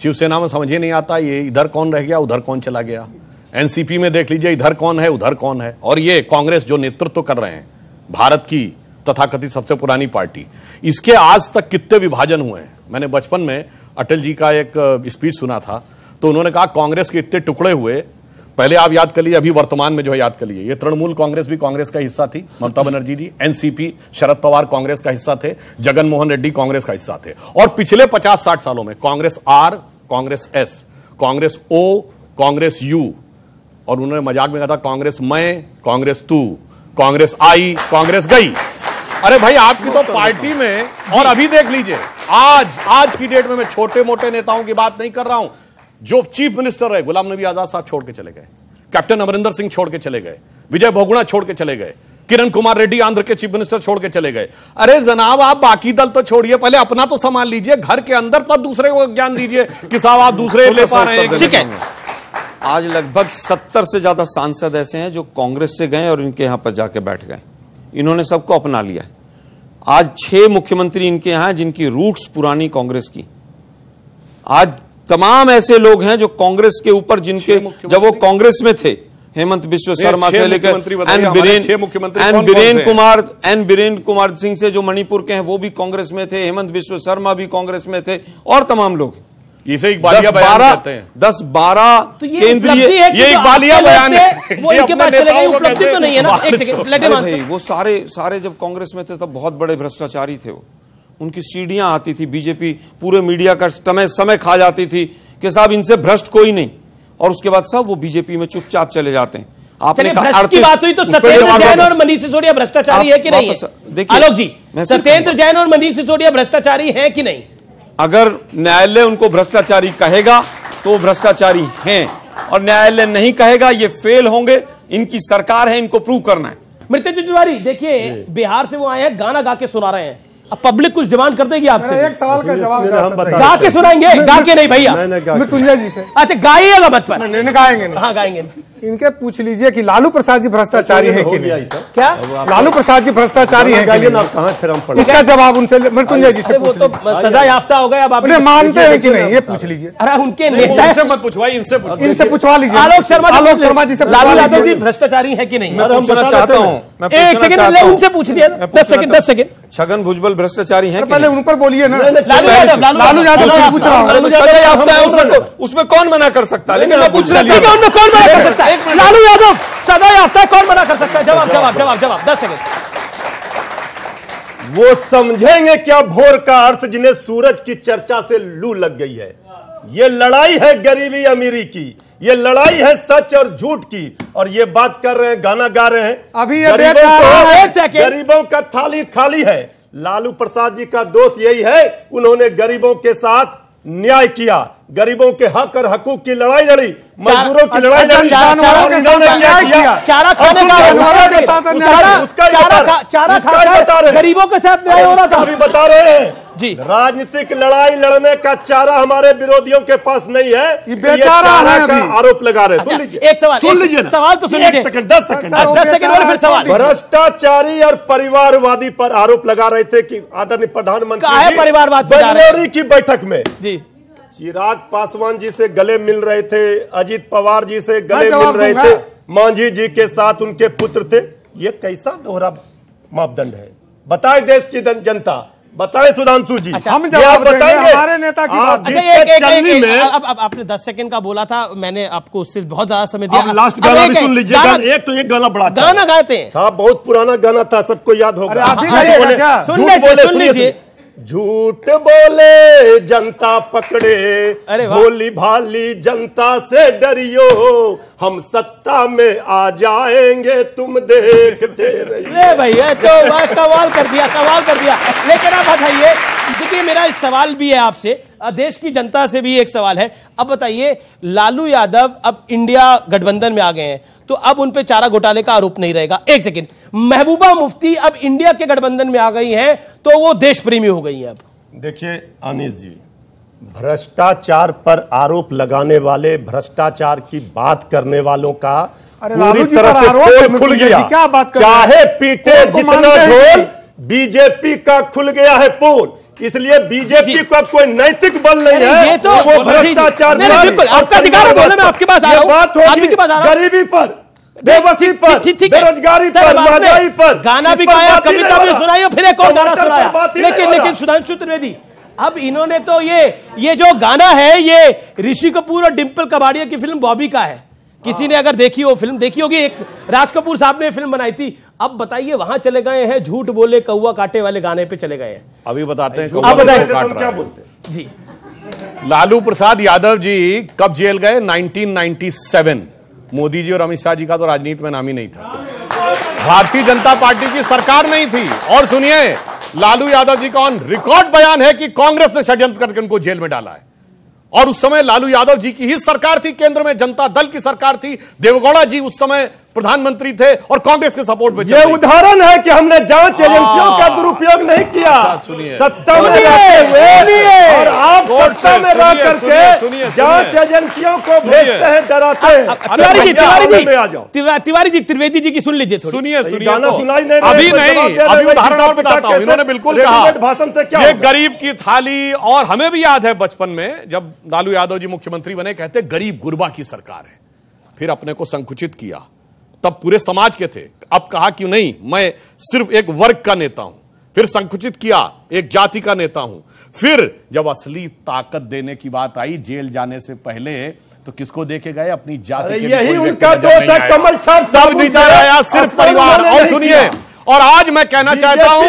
शिवसेना में समझ ही नहीं आता, ये इधर कौन रह गया, उधर कौन चला गया। एनसीपी में देख लीजिए, इधर कौन है, उधर कौन है। और ये कांग्रेस जो नेतृत्व कर रहे हैं, भारत की तथाकथित सबसे पुरानी पार्टी, इसके आज तक कितने विभाजन हुए हैं। मैंने बचपन में अटल जी का एक स्पीच सुना था, तो उन्होंने कहा कांग्रेस के इतने टुकड़े हुए, पहले आप याद कर लीजिए, अभी वर्तमान में जो है याद कर लीजिए, ये तृणमूल कांग्रेस भी कांग्रेस का हिस्सा थी, ममता बनर्जी जी, एनसीपी शरद पवार कांग्रेस का हिस्सा थे, जगन मोहन रेड्डी कांग्रेस का हिस्सा थे। और पिछले 50-60 सालों में Congress R, Congress S, Congress O, Congress U, और उन्होंने मजाक में कहा था कांग्रेस मैं, कांग्रेस तू, कांग्रेस आई, कांग्रेस गई। अरे भाई, आपकी तो पार्टी में, और अभी देख लीजिए, आज की डेट में मैं छोटे मोटे नेताओं की बात नहीं कर रहा हूं, जो चीफ मिनिस्टर है, गुलाम नबी आजाद साहब छोड़ के चले गए, कैप्टन अमरिंदर सिंह छोड़ के चले गए, विजय बहुगुणा छोड़ के चले गए, किरण कुमार रेड्डी आंध्र के चीफ मिनिस्टर छोड़ के चले गए। अरे जनाब, आप बाकी दल तो छोड़िए, पहले अपना तो संभाल लीजिए, घर के अंदर तब दूसरे को ज्ञान दीजिए कि साहब आप दूसरे ले पा रहे हैं। ठीक है, आज लगभग 70 से ज्यादा सांसद ऐसे हैं जो कांग्रेस से गए और इनके यहां पर जाके बैठ गए, इन्होंने सबको अपना लिया। आज 6 मुख्यमंत्री इनके यहां जिनकी रूट्स पुरानी कांग्रेस की। आज तमाम ऐसे लोग हैं जो कांग्रेस के ऊपर, जिनके जब वो कांग्रेस में थे, हेमंत बिश्व शर्मा से लेकर एन बीरेन्द्र कुमार सिंह से जो मणिपुर के हैं वो भी कांग्रेस में थे, हेमंत बिश्व शर्मा भी कांग्रेस में थे, और तमाम लोग। इसे इकबालिया बयान कहते हैं। 10-12 केंद्रीय, ये इकबालिया बयान है, वो इनके पास चले गए, उपलब्धि तो नहीं है ना। एक सेकंड, वो सारे जब कांग्रेस में थे तब बहुत बड़े भ्रष्टाचारी थे वो। उनकी सीढ़ियां आती थी, बीजेपी पूरे मीडिया का समय खा जाती थी कि साहब इनसे भ्रष्ट कोई नहीं, और उसके बाद सब वो बीजेपी में चुपचाप चले जाते हैं। आपने कहा की बात हुई तो सत्येंद्र जैन और मनीष सिसोदिया भ्रष्टाचारी है कि नहीं है? आलोक जी, सत्येंद्र जैन और मनीष सिसोदिया भ्रष्टाचारी है कि नहीं? अगर न्यायालय उनको भ्रष्टाचारी कहेगा तो भ्रष्टाचारी हैं, और न्यायालय नहीं कहेगा ये फेल होंगे। इनकी सरकार है, इनको प्रूव करना है। मृत्युंजय तिवारी, देखिए बिहार से वो आए हैं, गाना गा के सुना रहे हैं, अब पब्लिक कुछ डिमांड कर देगी आपसे। एक सवाल का जवाब गा के सुनाएंगे, गा के नहीं भैया, मृत्युंजय जी से। अच्छा, गाइएगा मत पर, गाएंगे। हाँ गाएंगे। इनके पूछ लीजिए कि लालू प्रसाद जी भ्रष्टाचारी है कि नहीं। क्या लालू प्रसाद जी भ्रष्टाचारी है कि नहीं? इसका जवाब उनसे मृत्युंजय जी से पूछ लीजिए। सजा याफ्ता हो गए, अब आप मानते हैं कि नहीं ये पूछ लीजिए। अरे उनके इनसे मत पूछवाइए, इनसे पूछवा लीजिए। आलोक शर्मा जी से लालू यादव जी भ्रष्टाचारी है कि नहीं? मैं पूछना चाहता हूँ, एक सेकंड उनसे पूछ लिया, 10 सेकंड। छगन भुजबल भ्रष्टाचारी हैं? पहले उन पर बोलिए ना। लालू यादव से पूछ रहा हूँ। सजा याफ्ता है, उसमें कौन मना कर सकता है? लेकिन मैं पूछना चाहता हूं, उनमें कौन मना कर सकता है? लालू यादव सजा याफ्ता है, कौन मना कर सकता है? जवाब 10 सेकंड। वो समझेंगे क्या भोर का अर्थ जिन्हें सूरज की चर्चा से लू लग गई है। ये लड़ाई है गरीबी अमीरी की, ये लड़ाई है सच और झूठ की, और ये बात कर रहे हैं, गाना गा रहे हैं। अभी गरीबों का थाली खाली है। लालू प्रसाद जी का दोष यही है, उन्होंने गरीबों के साथ न्याय किया, गरीबों के हक और हकूक की लड़ाई लड़ी, मजदूरों की लड़ाई लड़ी, चारा खाने का गरीबों के साथ न्याय हो रहा था। अभी बता रहे हैं जी, राजनीतिक लड़ाई लड़ने का चारा हमारे विरोधियों के पास नहीं है, ये चारा का आरोप लगा रहे। सुन लीजिए, एक सवाल, सुन लीजिए, सवाल तो सुन लीजिए। 10 सेकंड और फिर सवाल। भ्रष्टाचारी और परिवारवादी पर आरोप लगा रहे थे कि आदरणीय प्रधानमंत्री बंगलौरी की बैठक में जी चिराग पासवान जी से गले मिल रहे थे, अजीत पवार जी से गले मिल रहे थे, मांझी जी के साथ उनके पुत्र थे। ये कैसा दोहरा मापदंड है? बताए देश की जनता, बताएं सुधांशु जी। हम जवाब बताएंगे हमारे नेता की बात। अब आपने 10 सेकंड का बोला था, मैंने आपको उससे बहुत ज्यादा समय दिया। लास्ट गाना भी सुन लीजिए। एक तो एक गाना बड़ा गाना गाते हैं, हाँ बहुत पुराना गाना था, सबको याद होगा। सुन लीजिए। झूठ बोले जनता पकड़े, भोली भाली जनता से डरियो, हम सत्ता में आ जाएंगे तुम देखते रहिए। भैया तो कमाल कर दिया। लेकिन आप बताइए, देखिए मेरा इस सवाल भी है आपसे, देश की जनता से भी एक सवाल है। अब बताइए, लालू यादव अब इंडिया गठबंधन में आ गए हैं, तो अब उन पे चारा घोटाले का आरोप नहीं रहेगा। एक सेकंड, महबूबा मुफ्ती अब इंडिया के गठबंधन में आ गई हैं, तो वो देश प्रेमी हो गई हैं। अब देखिए अनिश जी, भ्रष्टाचार पर आरोप लगाने वाले, भ्रष्टाचार की बात करने वालों का पूरी तरह से पोल खुल गया। क्या बात कर चाहे पीटे जितना ढोल, बीजेपी का खुल गया है पोल। इसलिए बीजेपी को अब कोई नैतिक बल नहीं है। ये तो वो भ्रष्टाचार, बिल्कुल आपका अधिकार है बोलने में, आपके पास आ रहा हूं। बात होगी गरीबी पर, बेबसी पर, बेरोजगारी पर, महंगाई पर। गाना भी गाया, कविता भी सुनाई, फिर एक और गाना सुनाया। लेकिन सुधांशु त्रिवेदी, अब इन्होंने तो ये जो गाना है, ये ऋषि कपूर और डिंपल कबाड़िया की फिल्म बॉबी का है। किसी ने अगर देखी हो फिल्म, देखी होगी, एक राज कपूर साहब ने फिल्म बनाई थी। अब बताइए, वहां चले गए हैं, झूठ बोले कौवा काटे वाले गाने पे चले गए हैं। अभी बताते हैं, आप बताइए क्या बोलते जी। लालू प्रसाद यादव जी कब जेल गए? 1997। मोदी जी और अमित शाह जी का तो राजनीति में नाम ही नहीं था, भारतीय जनता पार्टी की सरकार नहीं थी। और सुनिए, लालू यादव जी का ऑन रिकॉर्ड बयान है कि कांग्रेस ने षड्यंत्र करके उनको जेल में डाला है। और उस समय लालू यादव जी की ही सरकार थी, केंद्र में जनता दल की सरकार थी, देवेगौड़ा जी उस समय प्रधानमंत्री थे और कांग्रेस के सपोर्ट में। ये उदाहरण है कि हमने जांच एजेंसियों का दुरुपयोग नहीं किया। सत्ता में रहते हुए और आप सत्ता में रह करके जांच एजेंसियों को भेजते हैं, डराते हैं। तिवारी जी, त्रिवेदी जी की सुन लीजिए। सुनिए, गाना सुनाई नहीं, अभी नहीं, अभी उदाहरण और बताता हूं। इन्होंने बिल्कुल कहा भाषण से क्या ये गरीब की थाली। और हमें भी याद है बचपन में जब लालू यादव जी मुख्यमंत्री बने, कहते गरीब गुरबा की सरकार है। फिर अपने को संकुचित किया, तब पूरे समाज के थे। अब कहा क्यों नहीं, मैं सिर्फ एक वर्ग का नेता हूं। फिर संकुचित किया, एक जाति का नेता हूं। फिर जब असली ताकत देने की बात आई, जेल जाने से पहले तो किसको देखे गए? अपनी जाति के। यही उनका दोष है, कमल छाप सब नीचे आया, सिर्फ परिवार। और सुनिए, और आज मैं कहना चाहता हूं,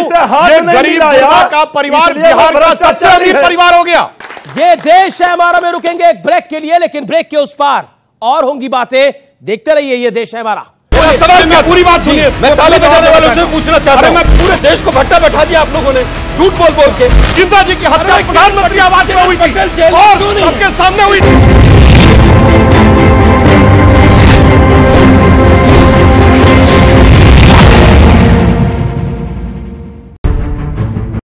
ये गरीब गुरबा का परिवार बिहार का सबसे अमीर परिवार हो गया। ये देश है हमारा। में रुकेंगे एक ब्रेक के लिए, लेकिन ब्रेक के उस पार और होंगी बातें। देखते रहिए, ये देश है हमारा। सवाल में पूरी बात सुनिए। मैं ताली बजाने वालों से पूछना चाहता हूं, मैं पूरे देश को भट्टा बैठा दिया आप लोगों ने, झूठ बोल बोल के। जिंदा जी की हत्या प्रधानमंत्री आवास में हुई थी और सबके सामने हुई।